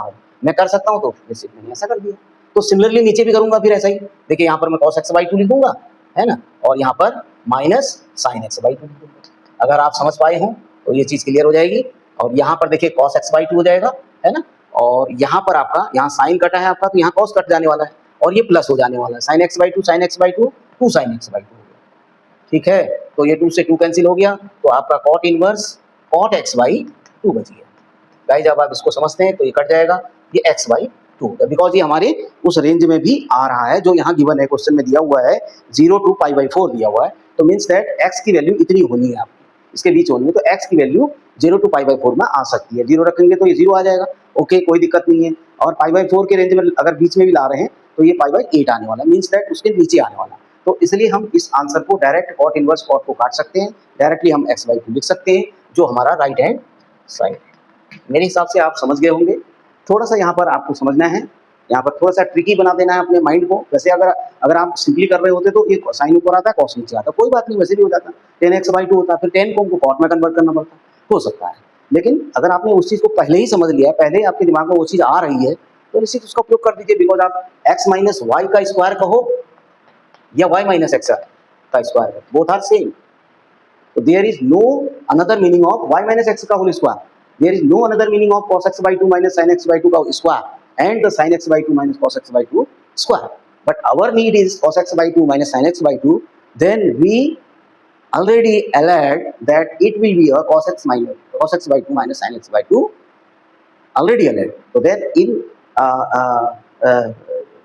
[SPEAKER 1] हूँ तो जैसे मैंने ऐसा कर दिया। तो सिमिलरली नीचे भी करूंगा फिर ऐसा ही, देखिए यहाँ पर मैं कॉस एक्स बाई टू लिखूंगा, है ना, और यहाँ पर minus sine x by to लिखूंगा। अगर आप समझ पाए हो तो ये चीज़ क्लियर हो जाएगी। और यहाँ पर देखिए कॉस एक्स बाई टू हो जाएगा, है ना, और यहाँ पर आपका यहाँ साइन कटा है आपका, तो यहाँ कॉस कट जाने वाला है और ये प्लस हो जाने वाला है, sine x by to sine x by to 2 sine x by to हो गया। ठीक है, तो ये 2 से 2 कैंसिल हो गया, तो आपका cot inverse cot x by two बच गया। गाइस जब आप इसको समझते हैं तो ये कट जाएगा, ये एक्स बाई टू होगा, बिकॉज ये हमारे उस रेंज में भी आ रहा है जो यहाँ गिवन है, क्वेश्चन में दिया हुआ है 0 to π/4 दिया हुआ है, तो मीन्स दैट एक्स की वैल्यू इतनी होनी है आपकी, इसके बीच होनी है, तो एक्स की वैल्यू 0 to π/4 में आ सकती है। 0 रखेंगे तो ये 0 आ जाएगा, ओके कोई दिक्कत नहीं है, और π/4 के रेंज में अगर बीच में भी ला रहे हैं तो ये π/8 आने वाला है, मीन्स दैट उसके नीचे आने वाला। तो इसलिए हम इस आंसर को डायरेक्ट कॉट इनवर्स कॉट को काट सकते हैं, डायरेक्टली हम एक्स बाई टू लिख सकते हैं, जो हमारा राइट हैंड साइड। मेरे हिसाब से आप समझ गए होंगे। थोड़ा सा यहाँ पर आपको समझना है, यहाँ पर थोड़ा सा ट्रिकी बना देना है अपने माइंड को। वैसे अगर आप सिंपली कर रहे होते तो एक साइन ऊपर आता है कॉस नीचे आता, कोई बात नहीं, वैसे भी हो जाता, 10x/2 होता, फिर 10 को हमको कॉट में कन्वर्ट करना पड़ता, हो सकता है। लेकिन अगर आपने उस चीज़ को पहले ही समझ लिया है, पहले ही आपके दिमाग में वो चीज़ आ रही है, तो निश्चित उसका उपयोग कर दीजिए, बिकॉज आप x माइनस वाई का स्क्वायर कहो या y माइनस एक्स का square, both are same. So there is no another meaning of y minus x का whole square. There is no another meaning of cos x by 2 minus sin x by 2 का square and the sin x by 2 minus cos x by 2 square. But our need is cos x by 2 minus sin x by 2. Then we already alert that it will be a cos x by 2 minus sin x by 2. Already alert. So then in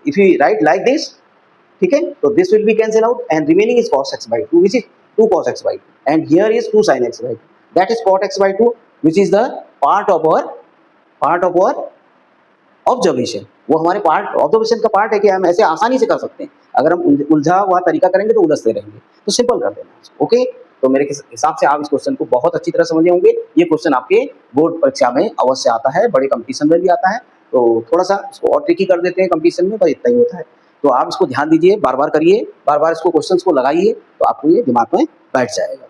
[SPEAKER 1] if we write like this, ठीक है, तो this will be cancel out and remaining is cos x by 2, which is 2 cos x by 2, and here is 2 sin x by 2, that is cot x by 2, which is the part of our observation. वो हमारे part observation का part है कि हम ऐसे आसानी से कर सकते हैं, अगर हम उलझा हुआ तरीका करेंगे तो उलझते रहेंगे, तो सिंपल कर देना। ओके, तो मेरे हिसाब से आप इस क्वेश्चन को बहुत अच्छी तरह समझे होंगे। ये क्वेश्चन आपके बोर्ड परीक्षा में अवश्य आता है, बड़े कंपटीशन में भी आता है, तो थोड़ा सा इसको और ट्रिकी कर देते हैं कंपटीशन में, पर इतना ही होता है। तो आप इसको ध्यान दीजिए, बार बार करिए, बार बार इसको क्वेश्चंस को लगाइए, तो आपको ये दिमाग में बैठ जाएगा।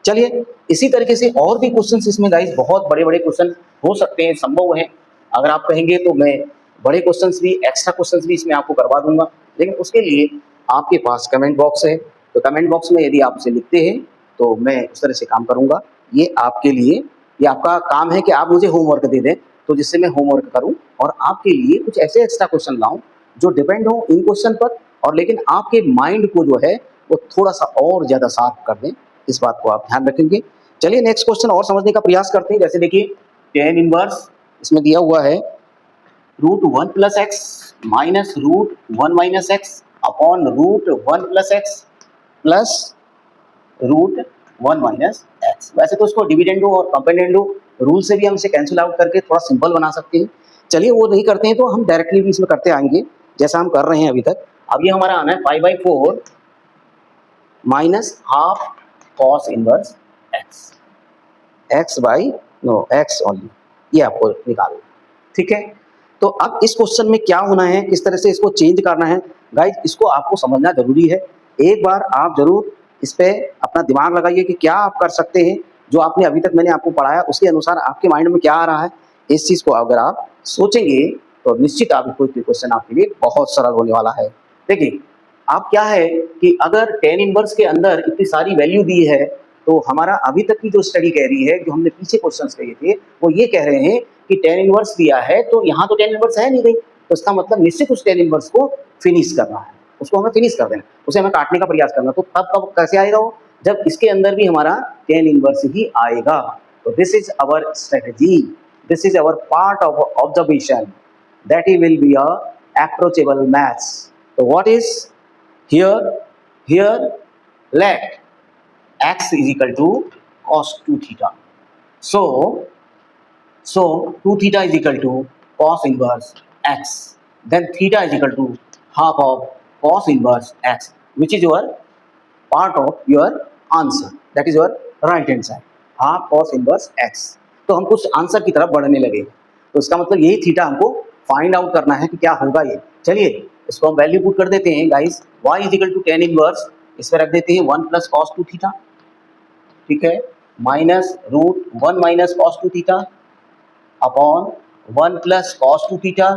[SPEAKER 1] चलिए, इसी तरीके से और भी क्वेश्चंस इसमें गाइस बहुत बड़े बड़े क्वेश्चन हो सकते हैं, संभव है। अगर आप कहेंगे तो मैं बड़े क्वेश्चंस भी, एक्स्ट्रा क्वेश्चंस भी इसमें आपको करवा दूंगा, लेकिन उसके लिए आपके पास कमेंट बॉक्स है, तो कमेंट बॉक्स में यदि आप उसे लिखते हैं तो मैं उस तरह से काम करूंगा। ये आपके लिए, ये आपका काम है कि आप मुझे होमवर्क दे दें, तो जिससे मैं होमवर्क करूँ और आपके लिए कुछ ऐसे एक्स्ट्रा क्वेश्चन लाऊं जो डिपेंड हो इन क्वेश्चन पर, और लेकिन आपके माइंड को जो है वो थोड़ा सा और ज़्यादा शार्प कर दें, इस बात को आप ध्यान रखेंगे। चलिए नेक्स्ट क्वेश्चन और समझने का प्रयास करते हैं। जैसे देखिए tan इनवर्स इसमें दिया हुआ है √1 + x minus √1 minus x upon √1 + x plus √1 minus x. वैसे तो इसको डिविडेंडो और कंपेंडेंडो रूल से भी हम इसे कैंसिल आउट करके थोड़ा सिंपल बना सकते हैं। चलिए वो नहीं करते हैं तो हम डायरेक्टली भी इसमें करते आएंगे, जैसा हम कर रहे हैं अभी तक। अब ये हमारा आना है π/4 minus half cos inverse x only, ये आपको निकालना, ठीक है। तो अब इस क्वेश्चन में क्या होना है, किस तरह से इसको चेंज करना है गाइस, इसको आपको समझना जरूरी है। एक बार आप जरूर इस पे अपना दिमाग लगाइए कि क्या आप कर सकते हैं जो आपने अभी तक मैंने आपको पढ़ाया उसके अनुसार आपके माइंड में क्या आ रहा है, इस चीज को अगर आप सोचेंगे तो निश्चित आप कोई क्वेश्चन आपके लिए बहुत सरल होने वाला है। देखिए आप क्या है कि अगर टेन इनवर्स के अंदर इतनी सारी वैल्यू दी है तो हमारा अभी तक की जो स्टडी कह रही है, जो हमने पीछे क्वेश्चंस कहे थे, वो ये कह रहे हैं कि टेन इनवर्स दिया है तो यहाँ तो टेन इनवर्स है नहीं गई, तो इसका मतलब निश्चित उस टेन इनवर्स को फिनिश करना है, उसको हमें फिनिश कर देना, उसे हमें काटने का प्रयास करना। तो तब कब कैसे आएगा वो, जब इसके अंदर भी हमारा टेन इनवर्स ही आएगा। तो this is our strategy, this is our part of observation, that he will be a approachable match. So what is here? Here let x is equal to cos 2 theta. So 2 theta is equal to cos inverse x. Then theta is equal to half of cos inverse x, which is your part of your answer. That is your right hand side. Half cos inverse x. तो हम कुछ answer की तरफ बढ़ने लगे, तो इसका मतलब यही थीटा हमको फाइंड आउट करना है कि क्या होगा ये। चलिए इसको हम वैल्यू पुट कर देते हैं guys, y is equal to tan inverse, इस पर रख देते हैं 1 प्लस कॉस 2 थीटा, ठीक है, minus root 1 minus cos 2 theta upon 1 plus cos 2 theta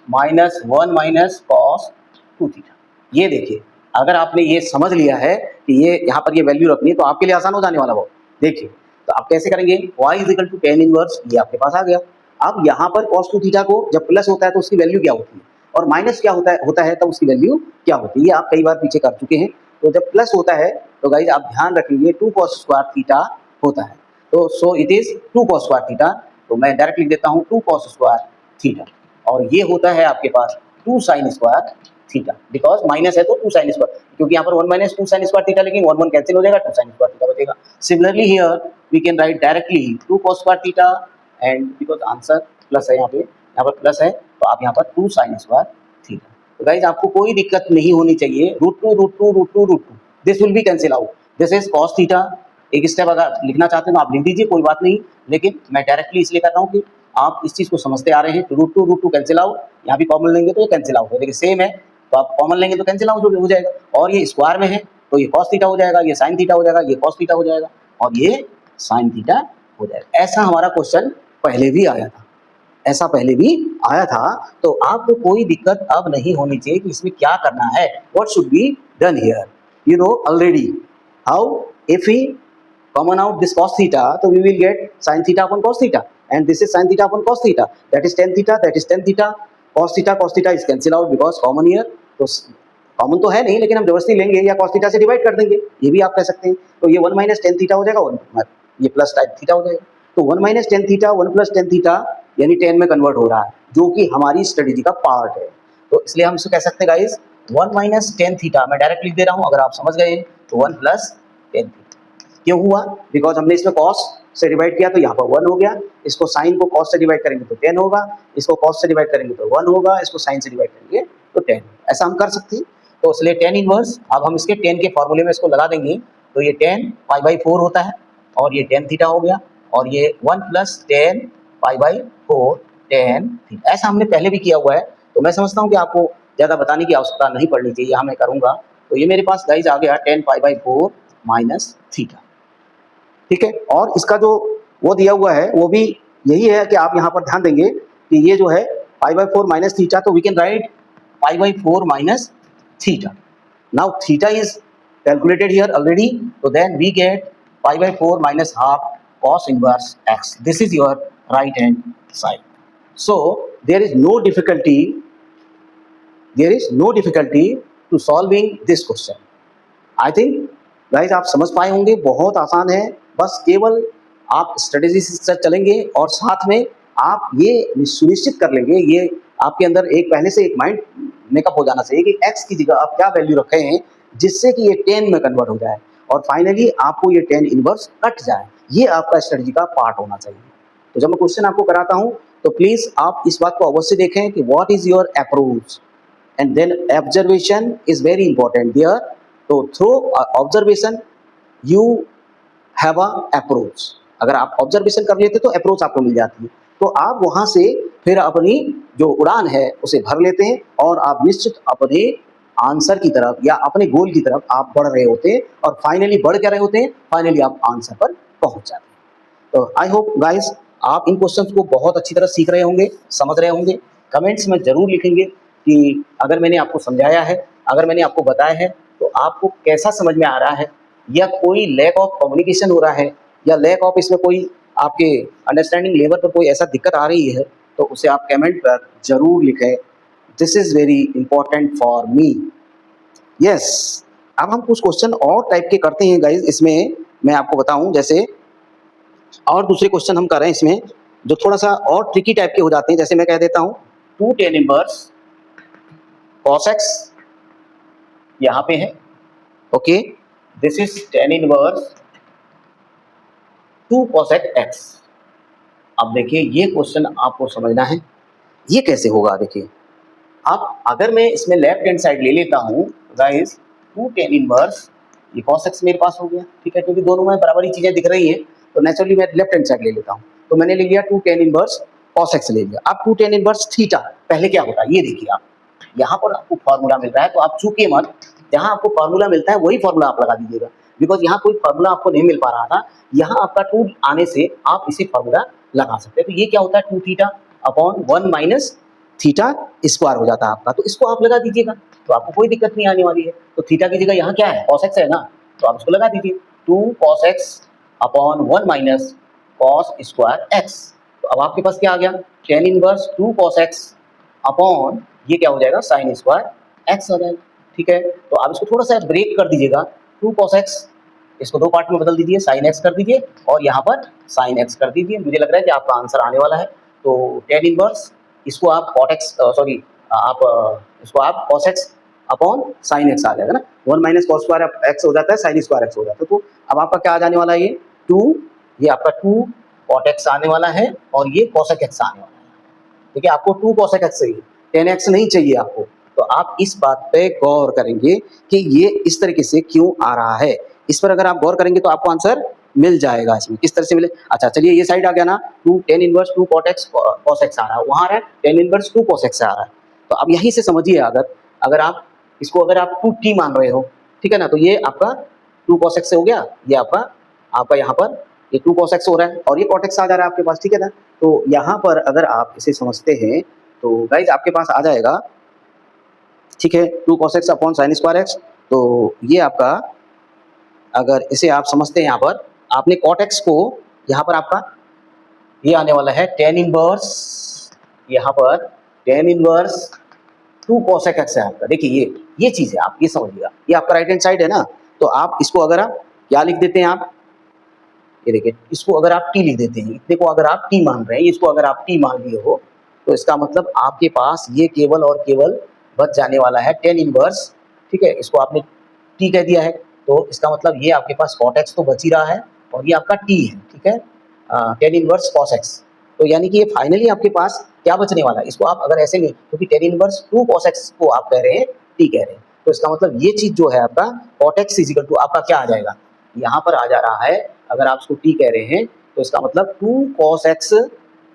[SPEAKER 1] minus 1 minus cos 2 theta. ये देखिए अगर आपने ये समझ लिया है कि ये यहाँ पर ये वैल्यू रखनी है तो आपके लिए आसान हो जाने वाला वो। देखिए तो आप कैसे करेंगे, y is equal to tan inverse, ये आपके पास आ गया। अब यहाँ पर cos 2 थीटा को जब प्लस होता है तो उसकी वैल्यू क्या होती है, और माइनस क्या होता है तब उसकी वैल्यू क्या होती है, ये आप कई बार पीछे कर चुके हैं। तो जब प्लस होता है तो गाइज आप ध्यान रखेंगे 2 cos स्क्वायर थीटा होता है, तो so it is 2 cos square theta. तो मैं डायरेक्ट लिख देता हूँ 2 cos स्क्वायर थीटा, और ये होता है आपके पास 2 sin square theta, because minus है तो 2 sin स्क्वायर, क्योंकि यहाँ पर 1 माइनस 2 sin स्क्वायर थीटा, लेकिन 1 1 कैंसिल हो जाएगा, 2 sin स्क्वायर थीटा बचेगा। Similarly here we can write directly 2 cos square theta, and because answer plus है, यहाँ पर प्लस है तो आप यहाँ पर 2 sin स्क्वायर थीटा। तो गाइज आपको कोई दिक्कत नहीं होनी चाहिए, root two this will be cancel out, this is cos theta. एक स्टेप अगर लिखना चाहते हैं तो आप लिख दीजिए, कोई बात नहीं, लेकिन मैं डायरेक्टली इसलिए कर रहा हूँ कि आप इस चीज को समझते आ रहे हैं। तो रूट टू कैंसिल आउट, यहाँ भी कॉमन लेंगे तो ये कैंसिल आउट है, देखिए सेम है तो आप कॉमन लेंगे तो कैंसिल आउट हो जाएगा, और ये स्क्वायर में है तो ये cos थीटा हो जाएगा, ये sin थीटा हो जाएगा, ये cos थीटा हो जाएगा, और ये sin थीटा हो जाएगा। ऐसा हमारा क्वेश्चन पहले भी आया था, ऐसा पहले भी आया था, तो आपको कोई दिक्कत अब नहीं होनी चाहिए कि इसमें क्या करना है, what should be done here, you know already how, if we common out this cos theta, so we will get sin theta upon cos theta, and this is sin theta upon cos theta, that is tan theta, that is tan theta, cos theta is cancel out because common here, तो common तो है नहीं लेकिन हम जबरदस्ती लेंगे या cos theta से डिवाइड कर देंगे, ये भी आप कह सकते हैं। तो ये 1 माइनस टेन थीटा हो जाएगा, ये प्लस टाइप थीटा हो जाएगा, तो 1 minus tan theta 1 plus tan theta यानी 10 में कन्वर्ट हो रहा है, जो कि हमारी स्ट्रेटेजी का पार्ट है। तो इसलिए हम इसे कह सकते हैं गाइस 1 माइनस टेन थीटा, मैं डायरेक्ट लिख दे रहा हूँ, अगर आप समझ गए तो 1 प्लस टेन थीटा। क्यों हुआ, बिकॉज हमने इसमें cos से डिवाइड किया तो यहाँ पर 1 हो गया, इसको sin को cos से डिवाइड करेंगे तो 10 होगा, इसको cos से डिवाइड करेंगे तो 1 होगा, इसको sin से डिवाइड करेंगे तो 10, ऐसा हम कर सकते हैं। तो इसलिए tan इनवर्स, अब हम इसके tan के फॉर्मूले में इसको लगा देंगे तो ये tan पाई बाई 4 होता है, और ये tan थीटा हो गया, और ये 1 plus tan pi by 4 tan theta. ऐसा हमने पहले भी किया हुआ है, तो मैं समझता हूँ कि आपको ज़्यादा बताने की आवश्यकता नहीं पड़नी चाहिए, यहाँ मैं करूँगा। तो ये मेरे पास गाइज आ गया tan pi by 4 minus theta, ठीक है। और इसका जो वो दिया हुआ है वो भी यही है कि आप यहाँ पर ध्यान देंगे कि ये जो है पाई बाई 4 माइनस थीटा, तो we can write pi by 4 minus theta. Now theta is calculated here already, तो then we get pi by 4 minus half cos inverse x, this is your right hand side. So there is no difficulty to solving this question. I think guys आप समझ पाए होंगे, बहुत आसान है, बस केवल आप स्ट्रेटेजी से चलेंगे और साथ में आप ये सुनिश्चित कर लेंगे, ये आपके अंदर एक पहले से एक माइंड मेकअप हो जाना चाहिए कि x की जगह आप क्या वैल्यू रखे हैं जिससे कि ये 10 में कन्वर्ट हो जाए, और फाइनली आपको ये 10 इनवर्स कट जाए, ये आपका स्ट्रेटेजी का पार्ट होना चाहिए। तो जब मैं क्वेश्चन आपको कराता हूँ तो प्लीज़ आप इस बात को अवश्य देखें कि what is your approach, and then observation is very important there. तो through observation you have a approach, अगर आप ऑब्जर्वेशन कर लेते तो अप्रोच आपको मिल जाती है, तो आप वहाँ से फिर अपनी जो उड़ान है उसे भर लेते हैं और आप निश्चित अपने आंसर की तरफ या अपने गोल की तरफ आप बढ़ रहे होते हैं, और फाइनली बढ़ क्या रहे होते हैं, फाइनली आप आंसर पर पहुंच जाते हैं। तो आई होप गाइस आप इन क्वेश्चंस को बहुत अच्छी तरह सीख रहे होंगे, समझ रहे होंगे। कमेंट्स में ज़रूर लिखेंगे कि अगर मैंने आपको समझाया है, अगर मैंने आपको बताया है, तो आपको कैसा समझ में आ रहा है, या कोई लैक ऑफ कम्युनिकेशन हो रहा है, या लैक ऑफ इसमें कोई आपके अंडरस्टैंडिंग लेवल पर कोई ऐसा दिक्कत आ रही है, तो उसे आप कमेंट पर ज़रूर लिखें। This is very important for me. Yes, अब हम कुछ क्वेश्चन और टाइप के करते हैं गाइज। इसमें मैं आपको बताऊं, जैसे और दूसरे क्वेश्चन हम कर रहे हैं इसमें जो थोड़ा सा और ट्रिकी टाइप के हो जाते हैं। जैसे मैं कह देता हूं 2 tan इनवर्स cos x यहाँ पे है, okay, this is tan inverse 2 cos x। अब देखिए ये क्वेश्चन आपको समझना है, ये कैसे होगा। देखिए अब अगर मैं इसमें लेफ्ट हैंड साइड ले लेता हूँ गाइस, 2 tan इनवर्स ये cos x मेरे पास हो गया, ठीक है, क्योंकि दोनों में बराबर ही चीजें दिख रही हैं, तो नेचुरली मैं लेफ्ट हैंड साइड ले लेता हूँ। तो मैंने ले लिया 2 tan इनवर्स cos x ले लिया। अब 2 tan इनवर्स थीटा, पहले क्या होता है ये देखिए, आप यहाँ पर आपको फार्मूला मिल रहा है, तो आप चूके मत, जहाँ आपको फार्मूला मिलता है वही फार्मूला आप लगा दीजिएगा, बिकॉज यहाँ कोई फार्मूला आपको नहीं मिल पा रहा था, यहाँ आपका 2 आने से आप इसे फार्मूला लगा सकते हैं। तो ये क्या होता है 2 theta upon 1 minus theta square हो जाता है आपका, तो इसको आप लगा दीजिएगा, तो आपको कोई दिक्कत नहीं आने वाली है। तो थीटा की जगह यहाँ क्या है, cos x है ना, तो आप इसको लगा दीजिए 2 cos x upon 1 minus cos square x। तो अब आपके पास क्या आ गया, tan inverse 2 cos x upon ये क्या हो जाएगा sin स्क्वायर x हो जाएगा, ठीक है। तो आप इसको थोड़ा सा ब्रेक कर दीजिएगा, 2 cos x इसको 2 पार्ट में बदल दीजिए, sin x कर दीजिए और यहाँ पर sin x कर दीजिए। मुझे लग रहा है कि आपका आंसर आने वाला है। तो tan इनवर्स इसको आप cot x सॉरी आप इसको आप cos x upon sin x आ जाएगा ना, 1 माइनस cos स्क्वायर x हो जाता है, sin स्क्वायर x हो जाता है। तो अब आपका क्या आ जाने वाला है, ये 2, ये आपका 2 cot x आने वाला है और ये cosec x आने वाला है। ठीक है, आपको 2 cosec x चाहिए, 10 x नहीं चाहिए आपको। तो आप इस बात पे गौर करेंगे कि ये इस तरीके से क्यों आ रहा है। इस पर अगर आप गौर करेंगे तो आपको आंसर मिल जाएगा। इसमें किस तरह से मिले, अच्छा चलिए ये साइड आ गया ना, 2 tan inverse 2 cot x cos x आ रहा है, वहां आ रहा है tan इनवर्स 2 cos x आ रहा है। तो अब यहीं से समझिए, अगर आप इसको अगर आप 2t मान रहे हो, ठीक है ना, तो ये आपका 2 cos x से हो गया, ये आपका यहाँ पर ये 2 cos x हो रहा है और ये cot x आ जा रहा है आपके पास, ठीक है ना। तो यहाँ पर अगर आप इसे समझते हैं तो गाइज आपके पास आ जाएगा, ठीक है, 2 cos x upon sin square x। तो ये आपका, अगर इसे आप समझते हैं, यहाँ पर आपने cot x को, यहाँ पर आपका ये आने वाला है tan इनवर्स, यहाँ पर tan इनवर्स 2 cosec x है आपका। देखिए ये चीज है, आप ये समझिएगा, ये आपका राइट हैंड साइड है ना, तो आप इसको अगर आप क्या लिख देते हैं, आप ये देखिए, इसको अगर आप t लिख देते हैं, इतने को अगर आप t मान रहे हैं, इसको अगर आप t मान लिए हो, तो इसका मतलब आपके पास ये केवल और केवल बच जाने वाला है tan इनवर्स, ठीक है, इसको आपने t कह दिया है, तो इसका मतलब ये आपके पास cot x तो बच ही रहा है और ये आपका t है, ठीक है, tan इनवर्स cos x। तो यानी कि ये फाइनली आपके पास क्या बचने वाला है, इसको आप अगर ऐसे नहीं, क्योंकि tan इनवर्स 2 cos x को आप कह रहे हैं t कह रहे हैं, तो इसका मतलब ये चीज जो है आपका cot x इक्वल टू आपका क्या आ जाएगा, यहाँ पर आ जा रहा है, अगर आप इसको t कह रहे हैं तो इसका मतलब 2 cos x,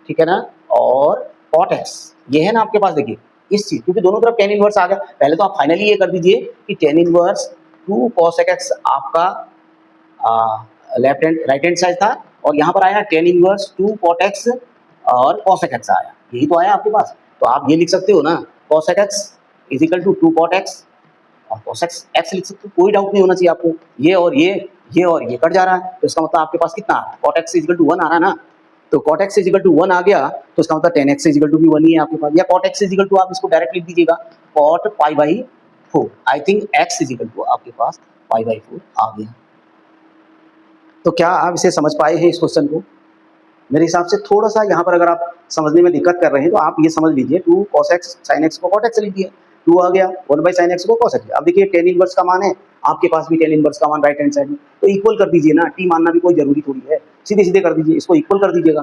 [SPEAKER 1] ठीक है ना, और cot x ये है ना आपके पास। देखिए इस चीज, क्योंकि दोनों तरफ tan इनवर्स आ गया, पहले तो आप फाइनली ये कर दीजिए कि tan इनवर्स 2 cosec x आपका left hand right hand side था और यहाँ पर आया tan इनवर्स 2 cot x और cosec x आया, यही तो आया आपके पास। तो आप ये लिख सकते हो ना, cosec x is equal to 2 cot x और cosec x लिख सकते हो, कोई डाउट नहीं होना चाहिए आपको। ये और ये कट जा रहा है, तो इसका मतलब आपके पास कितना आ रहा है, cot x is equal to 1 आ रहा है ना, तो cot x is equal to 1 आ गया, तो इसका मतलब tan x is equal to भी 1 ही है आपके पास, या cot x is equal to आप इसको डायरेक्ट लिख दीजिएगा cot pi by 4। I think x is equal to आपके पास पाई बाई 4 आ गया। तो क्या आप इसे समझ पाए हैं इस क्वेश्चन को? मेरे हिसाब से थोड़ा सा यहाँ पर अगर आप समझने में दिक्कत कर रहे हैं तो आप ये समझ लीजिए 2 cos x sin x को cot x लिख दिए, 2 आ गया 1 बाई sin x को cos x। अब देखिए tan इनवर्स का मान है आपके पास भी, tan इनवर्स का मान राइट हैंड साइड में, तो इक्वल कर दीजिए ना, t मानना भी कोई जरूरी थोड़ी है, सीधे सीधे कर दीजिए, इसको इक्वल कर दीजिएगा।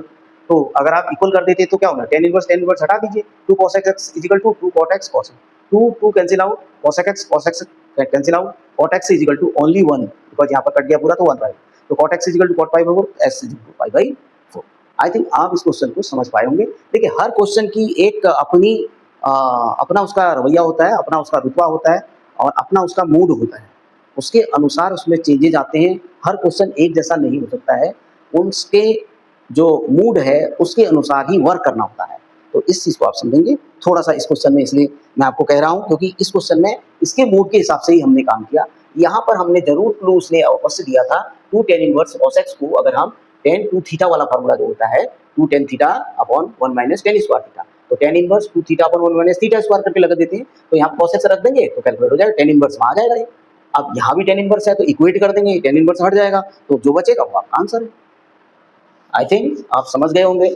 [SPEAKER 1] तो अगर आप इक्वल कर देते तो क्या होगा, tan इनवर्स हटा दीजिए, 2 cos x is equal to 2 cot x cos x, 2 cancel out, cos x cancel out, cot x is equal to only 1, because यहाँ पर कट गया पूरा तो 1 बाई, तो cot x is equal to cot pi by 4, s is equal to pi by 4। I think आप इस question को समझ पाए होंगे। देखिए हर क्वेश्चन की एक अपना उसका रवैया होता है, अपना उसका रुतबा होता है और अपना उसका मूड होता है, उसके अनुसार उसमें चेंजेज आते हैं। हर क्वेश्चन एक जैसा नहीं हो सकता है, उसके जो मूड है उसके अनुसार ही वर्क करना होता है। तो इस चीज़ को आप समझेंगे थोड़ा सा इस क्वेश्चन में, इसलिए मैं आपको कह रहा हूँ क्योंकि इस क्वेश्चन में इसके मूड के हिसाब से ही हमने काम किया। यहाँ पर हमने जरूर क्लू उसने अवश्य दिया था, 2 tan इनवर्स cos x को अगर हम tan 2 थीटा वाला फार्मूला जो होता है 2 tan theta upon 1 minus tan square theta, तो tan inverse 2 theta upon 1 minus theta square करके लगा देते हैं, तो यहाँ cos x रख देंगे तो कैलकुलेट हो जाएगा, tan इनवर्स में आ जाएगा ये। अब यहाँ भी tan इनवर्स है तो इक्वेट कर देंगे, tan इनवर्स हट जाएगा, तो जो बचेगा वो आपका आंसर है। आई थिंक आप समझ गए होंगे।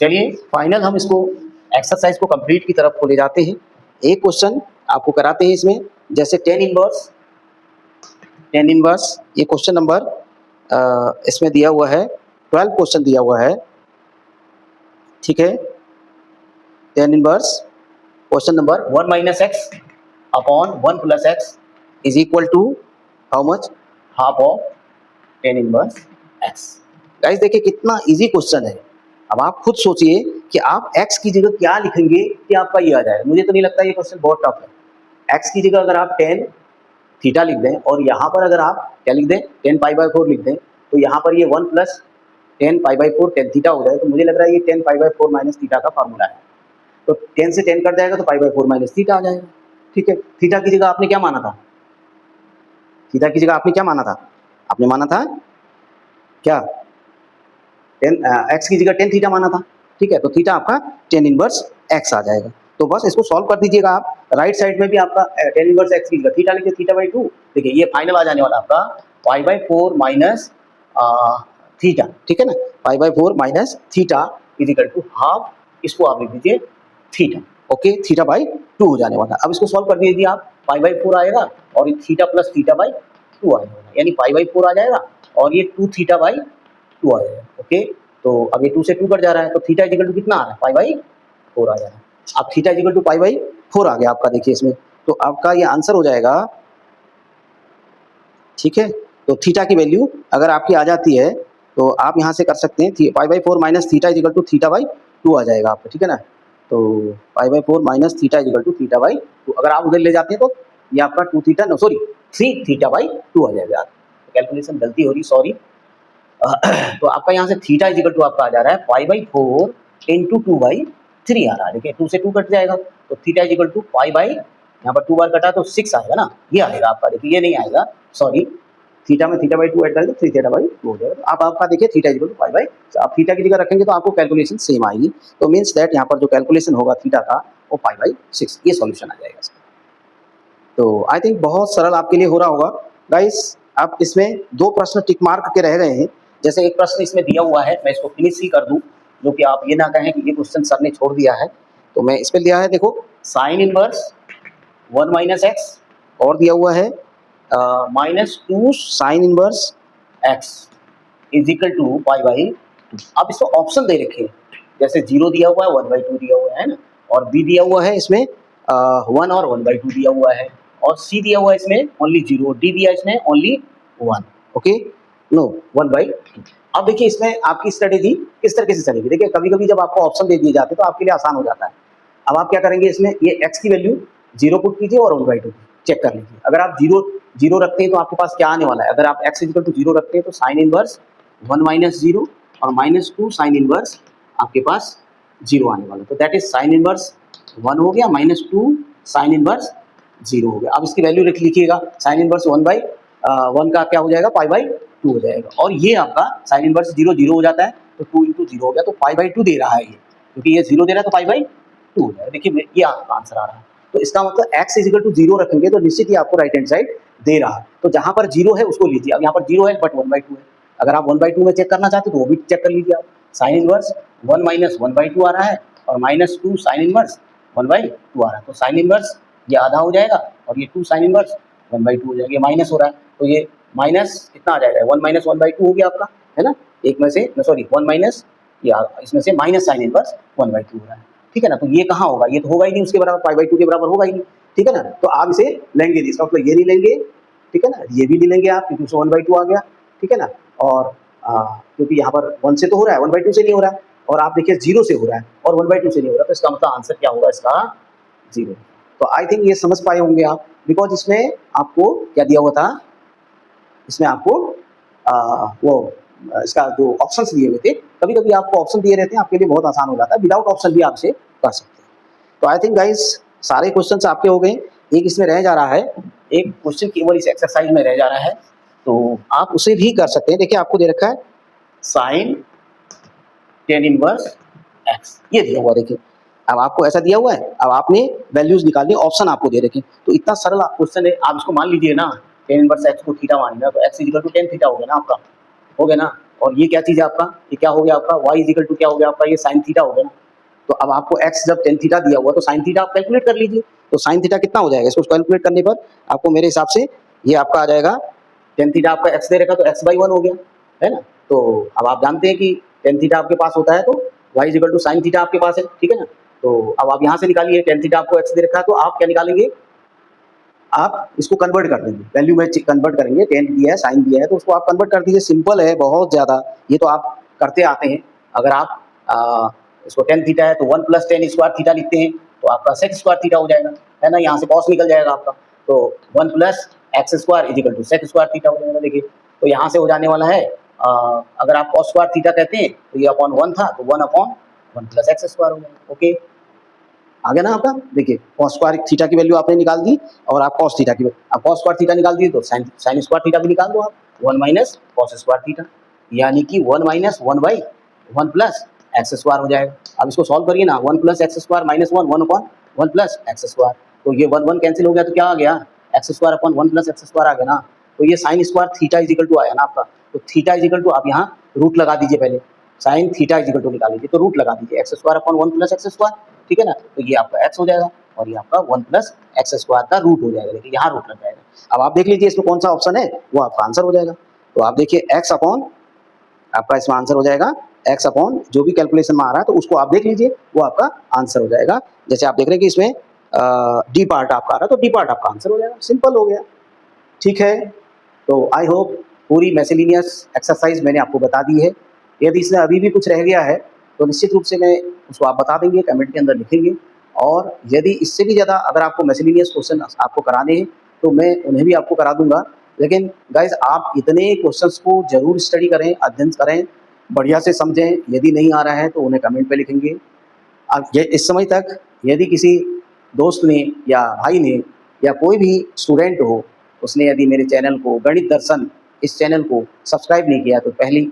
[SPEAKER 1] चलिए फाइनल हम इसको एक्सरसाइज को कंप्लीट की तरफ को ले जाते हैं। एक क्वेश्चन आपको कराते हैं इसमें, जैसे tan इनवर्स ये क्वेश्चन नंबर इसमें दिया हुआ है, 12 क्वेश्चन दिया हुआ है, ठीक है। tan inverse question number 1 minus x upon 1 plus x is equal to how much, half of tan inverse x. Guys देखिए कितना इजी क्वेश्चन है। अब आप खुद सोचिए कि आप x की जगह क्या लिखेंगे कि आपका ये आ जाएगा। मुझे तो नहीं लगता ये क्वेश्चन बहुत टफ है। x की जगह अगर आप tan थीटा लिख दें और यहाँ पर अगर आप क्या लिख दें tan पाई बाय 4 लिख दें, तो यहाँ पर ये 1 plus tan pi by 4 tan theta हो जाए, तो मुझे लग रहा है ये tan pi by 4 minus theta का फार्मूला है। तो tan से tan कट जाएगा तो पाई बाय 4 माइनस थीटा आ जाएगा, ठीक है। थीटा की जगह आपने क्या माना था, थीटा की जगह आपने क्या माना था, आपने माना था क्या एक्स की जगह tan थीटा माना था, ठीक है। तो थीटा आपका tan इनवर्स एक्स आ जाएगा। तो बस इसको सॉल्व कर दीजिएगा आप। राइट साइड में भी आपका tan इनवर्स एक्स की जगह थीटा लिखिए, थीटा बाई 2। देखिए ये फाइनल आ जाने वाला आपका पाई बाई 4 माइनस थीटा, ठीक है ना। Pi by 4 minus theta is equal to half, इसको आप लिख दीजिए थीटा, ओके। थीटा बाई 2 हो जाने वाला। अब इसको सॉल्व कर दीजिए आप, पाई बाई 4 आएगा और ये थीटा प्लस थीटा बाई 2 आएगा, यानी पाई बाई 4 आ जाएगा और ये 2 थीटा बाई 2 आ जाएगा, ओके। तो अब ये 2 से 2 कट जा रहा है, तो थीटा इक्वल टू कितना आ रहा है, पाई बाई 4 आ जा रहा है। अब theta equal to pi by 4 आ गया आपका, देखिए इसमें, तो आपका ये आंसर हो जाएगा, ठीक है। तो थीटा की वैल्यू अगर आपकी आ जाती है तो आप यहाँ से कर सकते हैं, pi by 4 minus theta equal to theta by 2 आ जाएगा आपका, ठीक है ना। तो pi by 4 minus theta equal to theta by 2, अगर आप उधर ले जाते हैं तो ये आपका 2 theta, no sorry 3 theta by 2 आ जाएगा। कैलकुलेशन गलती हो रही, सॉरी। तो आपका यहाँ से थीटा इक्वल टू आपका आ जा रहा है पाई बाई 4 इंटू 2 बाई 3 आ रहा है, देखिए 2 से 2 कट जाएगा, तो theta equal to pi by, यहाँ पर 2 बार कटा तो 6 आएगा ना, ये आएगा आपका, देखिए ये नहीं आएगा, सॉरी। थीटा में थीटा बाई 2 ऐड करेंगे 3 थीटा बाई 2 हो जाएगा। तो आप आपका देखिए theta equal to pi by, आप थीटा की जगह रखेंगे तो आपको कैलकुलेशन सेम आएगी। तो मीन्स दैट यहाँ पर जो कैलकुलेशन होगा थीटा का वो पाई बाई 6, ये सॉल्यूशन आ जाएगा इसका। तो आई थिंक बहुत सरल आपके लिए हो रहा होगा गाइस। आप इसमें 2 प्रश्न टिक मार्क के रह गए हैं। जैसे एक प्रश्न इसमें दिया हुआ है, मैं इसको फिनिश ही कर दूं, जो कि आप ये ना कहें कि ये क्वेश्चन सर ने छोड़ दिया है। तो मैं इस पे दिया है, देखो साइन इनवर्स 1 माइनस एक्स और दिया हुआ है minus 2 sine inverse x is equal to pi by 2। अब इसको ऑप्शन दे रखे हैं, जैसे 0 दिया हुआ है, 1/2 दिया हुआ है ना, और बी दिया हुआ है इसमें 1 और 1/2 दिया हुआ है, और सी दिया हुआ है इसमें ओनली 0, डी दिया इसमें ओनली 1, ओके, नो 1/2। अब देखिए इसमें आपकी स्ट्रेटेजी किस तरीके से चलेगी। देखिए कभी कभी जब आपको ऑप्शन दे दिए जाते हैं तो आपके लिए आसान हो जाता है। अब आप क्या करेंगे, इसमें ये x की वैल्यू 0 पुट कीजिए और 1/2 चेक कर लीजिए। अगर आप 0 रखते हैं तो आपके पास क्या आने वाला है, अगर आप x इक्वल टू 0 रखते हैं तो साइन इनवर्स 1 माइनस 0 और माइनस 2 साइन इनवर्स आपके पास 0 आने वाला है। तो दैट इज साइन इनवर्स 1 हो गया माइनस 2 साइन इनवर्स 0 हो गया। अब इसकी वैल्यू लिखिएगा, साइन इनवर्स 1/1 का क्या हो जाएगा, पाई बाई 2 हो जाएगा, और ये आपका साइन इनवर्स 0 0 हो जाता है तो 2 इंटू 0 हो गया, तो पाई बाई 2 दे रहा है ये, क्योंकि ये 0 दे रहा है तो पाई बाई 2 हो जाएगा। देखिए ये आपका आंसर आ रहा है। तो इसका मतलब x इज इक्वल टू 0 रखेंगे तो निश्चित ही आपको राइट हैंड साइड दे रहा है, तो जहां पर 0 है उसको लीजिए। अब यहाँ पर 0 है बट 1/2 है, अगर आप 1/2 में चेक करना चाहते तो वो भी चेक कर लीजिए आप। साइन इनवर्स 1 माइनस 1/2 आ रहा है और माइनस 2 साइन इनवर्स 1/2 आ रहा है, तो साइन इनवर्स ये आधा हो जाएगा और ये 2 साइन इनवर्स 1/2 हो जाएगा, ये माइनस हो रहा है तो ये माइनस कितना आ जाएगा, 1 माइनस 1/2 हो गया आपका, है ना। एक में से सॉरी 1 माइनस या इसमें से माइनस साइन इनवर्स 1/2 हो रहा है, ठीक है ना। तो ये कहाँ होगा, ये तो होगा ही नहीं उसके बराबर, पाई बाई 2 के बराबर होगा ही नहीं, ठीक है ना। तो आप इसे लेंगे नहीं, इसका मतलब ये नहीं लेंगे, ठीक है ना, ये भी नहीं लेंगे आप क्योंकि उससे 1/2 आ गया, ठीक है ना। और क्योंकि यहाँ पर 1 से तो हो रहा है, 1/2 से नहीं हो रहा है, और आप देखिए 0 से हो रहा है और 1/2 से नहीं हो रहा, तो इसका मतलब आंसर क्या होगा इसका 0। तो आई थिंक ये समझ पाए होंगे आप, बिकॉज इसमें आपको क्या दिया हुआ था, इसमें आपको वो इसका जो ऑप्शंस दिए हुए थे, कभी कभी आपको ऑप्शन दिए रहते हैं, आपके लिए बहुत आसान हो जाता है, विदाउट ऑप्शन भी आप इसे कर सकते हैं। तो आई थिंक गाइस सारे क्वेश्चंस आपके हो गए। एक इसमें रह जा रहा है, एक क्वेश्चन केवल इस एक्सरसाइज में रह जा रहा है, तो आप उसे भी कर सकते हैं। देखिए आपको दे रखा है साइन टेन इनवर्स एक्स, ये दिया हुआ देखिए। अब आपको ऐसा दिया हुआ है, अब आपने वैल्यूज निकालनी, ऑप्शन आपको दे रखे, तो इतना सरल क्वेश्चन है। आप इसको मान लीजिए ना, टेन इनवर्स एक्स को थीटा मानिएगा, तो x equal to tan theta हो गया ना आपका, हो गया ना। और ये क्या चीज है आपका, ये क्या हो गया आपका, वाई इक्वल टू क्या हो गया आपका, ये साइन थीटा हो गया ना। तो अब आपको एक्स जब टेन थीटा दिया हुआ, तो साइन थीटा आप कैलकुलेट कर लीजिए। तो साइन थीटा कितना हो जाएगा, इसको कैलकुलेट करने पर आपको मेरे हिसाब से ये आपका आ जाएगा, टेन थीटा आपका एक्स दे रखा, तो एक्स बाई वन हो गया, है ना। तो अब आप जानते हैं कि टेन थीटा आपके पास होता है, तो y equal to sine theta आपके पास है, ठीक है ना। तो अब आप यहाँ से निकालिए, टेन थीटा आपको एक्स दे रखा है, तो आप क्या निकालेंगे, आप इसको कन्वर्ट कर देंगे, वैल्यू में कन्वर्ट करेंगे, टेन दिया है साइन दिया है, तो उसको आप कन्वर्ट कर दीजिए। सिंपल है बहुत ज़्यादा, ये तो आप करते आते हैं। अगर आप इसको टेन थीटा है तो one plus ten square theta लिखते हैं, तो आपका सेक्स स्क्वायर थीटा हो जाएगा, है ना। यहाँ से कॉस निकल जाएगा आपका, तो one plus x square is equal to sec square theta हो जाएगा। देखिए तो यहाँ से हो जाने वाला है, अगर आप कॉस स्क्वायर थीटा कहते हैं तो ये अपॉन वन था, तो one upon one plus x square हो जाएगा। ओके, आ गया ना आपका। देखिए कॉस स्क्वायर थीटा की वैल्यू आपने निकाल दी, और आप कॉस थीटा की, अब कॉस स्क्वायर थीटा निकाल दी, तो साइन स्क्वायर थीटा भी निकाल दो आप, one minus cos square theta, यानी कि one minus one by one plus x square हो जाएगा। अब इसको सॉल्व करिए ना, one plus x square minus one, one upon one plus x square, तो ये वन वन कैंसिल हो गया, तो क्या आ गया, x square upon one plus x square आ गया ना। तो ये sine square theta is equal to आया ना आपका, तो थीटा इज इक्वल टू आप यहाँ रूट लगा दीजिए, पहले sine theta is equal to निकाल लीजिए, तो रूट लगा दीजिए, x square upon one plus x square, ठीक है ना। तो ये आपका एक्स हो जाएगा, और ये आपका वन प्लस एक्स स्क्वायर का रूट हो जाएगा। देखिए यहाँ रूट लग जाएगा। अब आप देख लीजिए इसमें कौन सा ऑप्शन है, वो आपका आंसर हो जाएगा। तो आप देखिए एक्स अपॉन, आपका इसमें आंसर हो जाएगा एक्स अपॉन, जो भी कैलकुलेशन में आ रहा है तो उसको आप देख लीजिए, वो आपका आंसर हो जाएगा। जैसे आप देख रहे हैं कि इसमें डी पार्ट आपका आ रहा है, तो डी पार्ट आपका आंसर हो जाएगा, सिंपल हो गया, ठीक है। तो आई होप पूरी मैसेलिनियस एक्सरसाइज मैंने आपको बता दी है। यदि इसमें अभी भी कुछ रह गया है तो निश्चित रूप से मैं उसको आप बता देंगे, कमेंट के अंदर लिखेंगे। और यदि इससे भी ज़्यादा अगर आपको मैसेलिनियस क्वेश्चन आपको कराने हैं तो मैं उन्हें भी आपको करा दूंगा। लेकिन गाइज आप इतने क्वेश्चंस को जरूर स्टडी करें, अध्ययन करें, बढ़िया से समझें। यदि नहीं आ रहा है तो उन्हें कमेंट पे लिखेंगे। अब ये इस समय तक यदि किसी दोस्त ने या भाई ने या कोई भी स्टूडेंट हो, उसने यदि मेरे चैनल को गणित दर्शन इस चैनल को सब्सक्राइब नहीं किया, तो पहली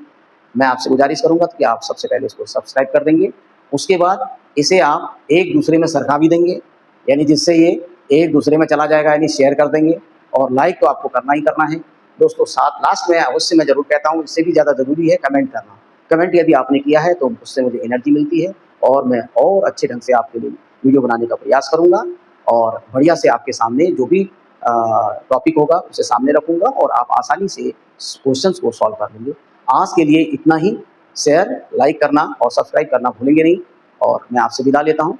[SPEAKER 1] मैं आपसे गुजारिश करूंगा कि आप सबसे पहले इसको सब्सक्राइब कर देंगे। उसके बाद इसे आप एक दूसरे में सरका भी देंगे, यानी जिससे ये एक दूसरे में चला जाएगा, यानी शेयर कर देंगे। और लाइक तो आपको करना ही करना है दोस्तों। साथ लास्ट में अवश्य मैं जरूर कहता हूँ, इससे भी ज़्यादा ज़रूरी है कमेंट करना। कमेंट यदि आपने किया है तो उससे मुझे एनर्जी मिलती है, और मैं और अच्छे ढंग से आपके लिए वीडियो बनाने का प्रयास करूँगा, और बढ़िया से आपके सामने जो भी टॉपिक होगा उसे सामने रखूँगा, और आप आसानी से क्वेश्चंस को सॉल्व कर लेंगे। आज के लिए इतना ही। शेयर, लाइक करना और सब्सक्राइब करना भूलेंगे नहीं, और मैं आपसे विदा लेता हूँ।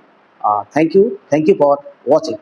[SPEAKER 1] Thank you for watching.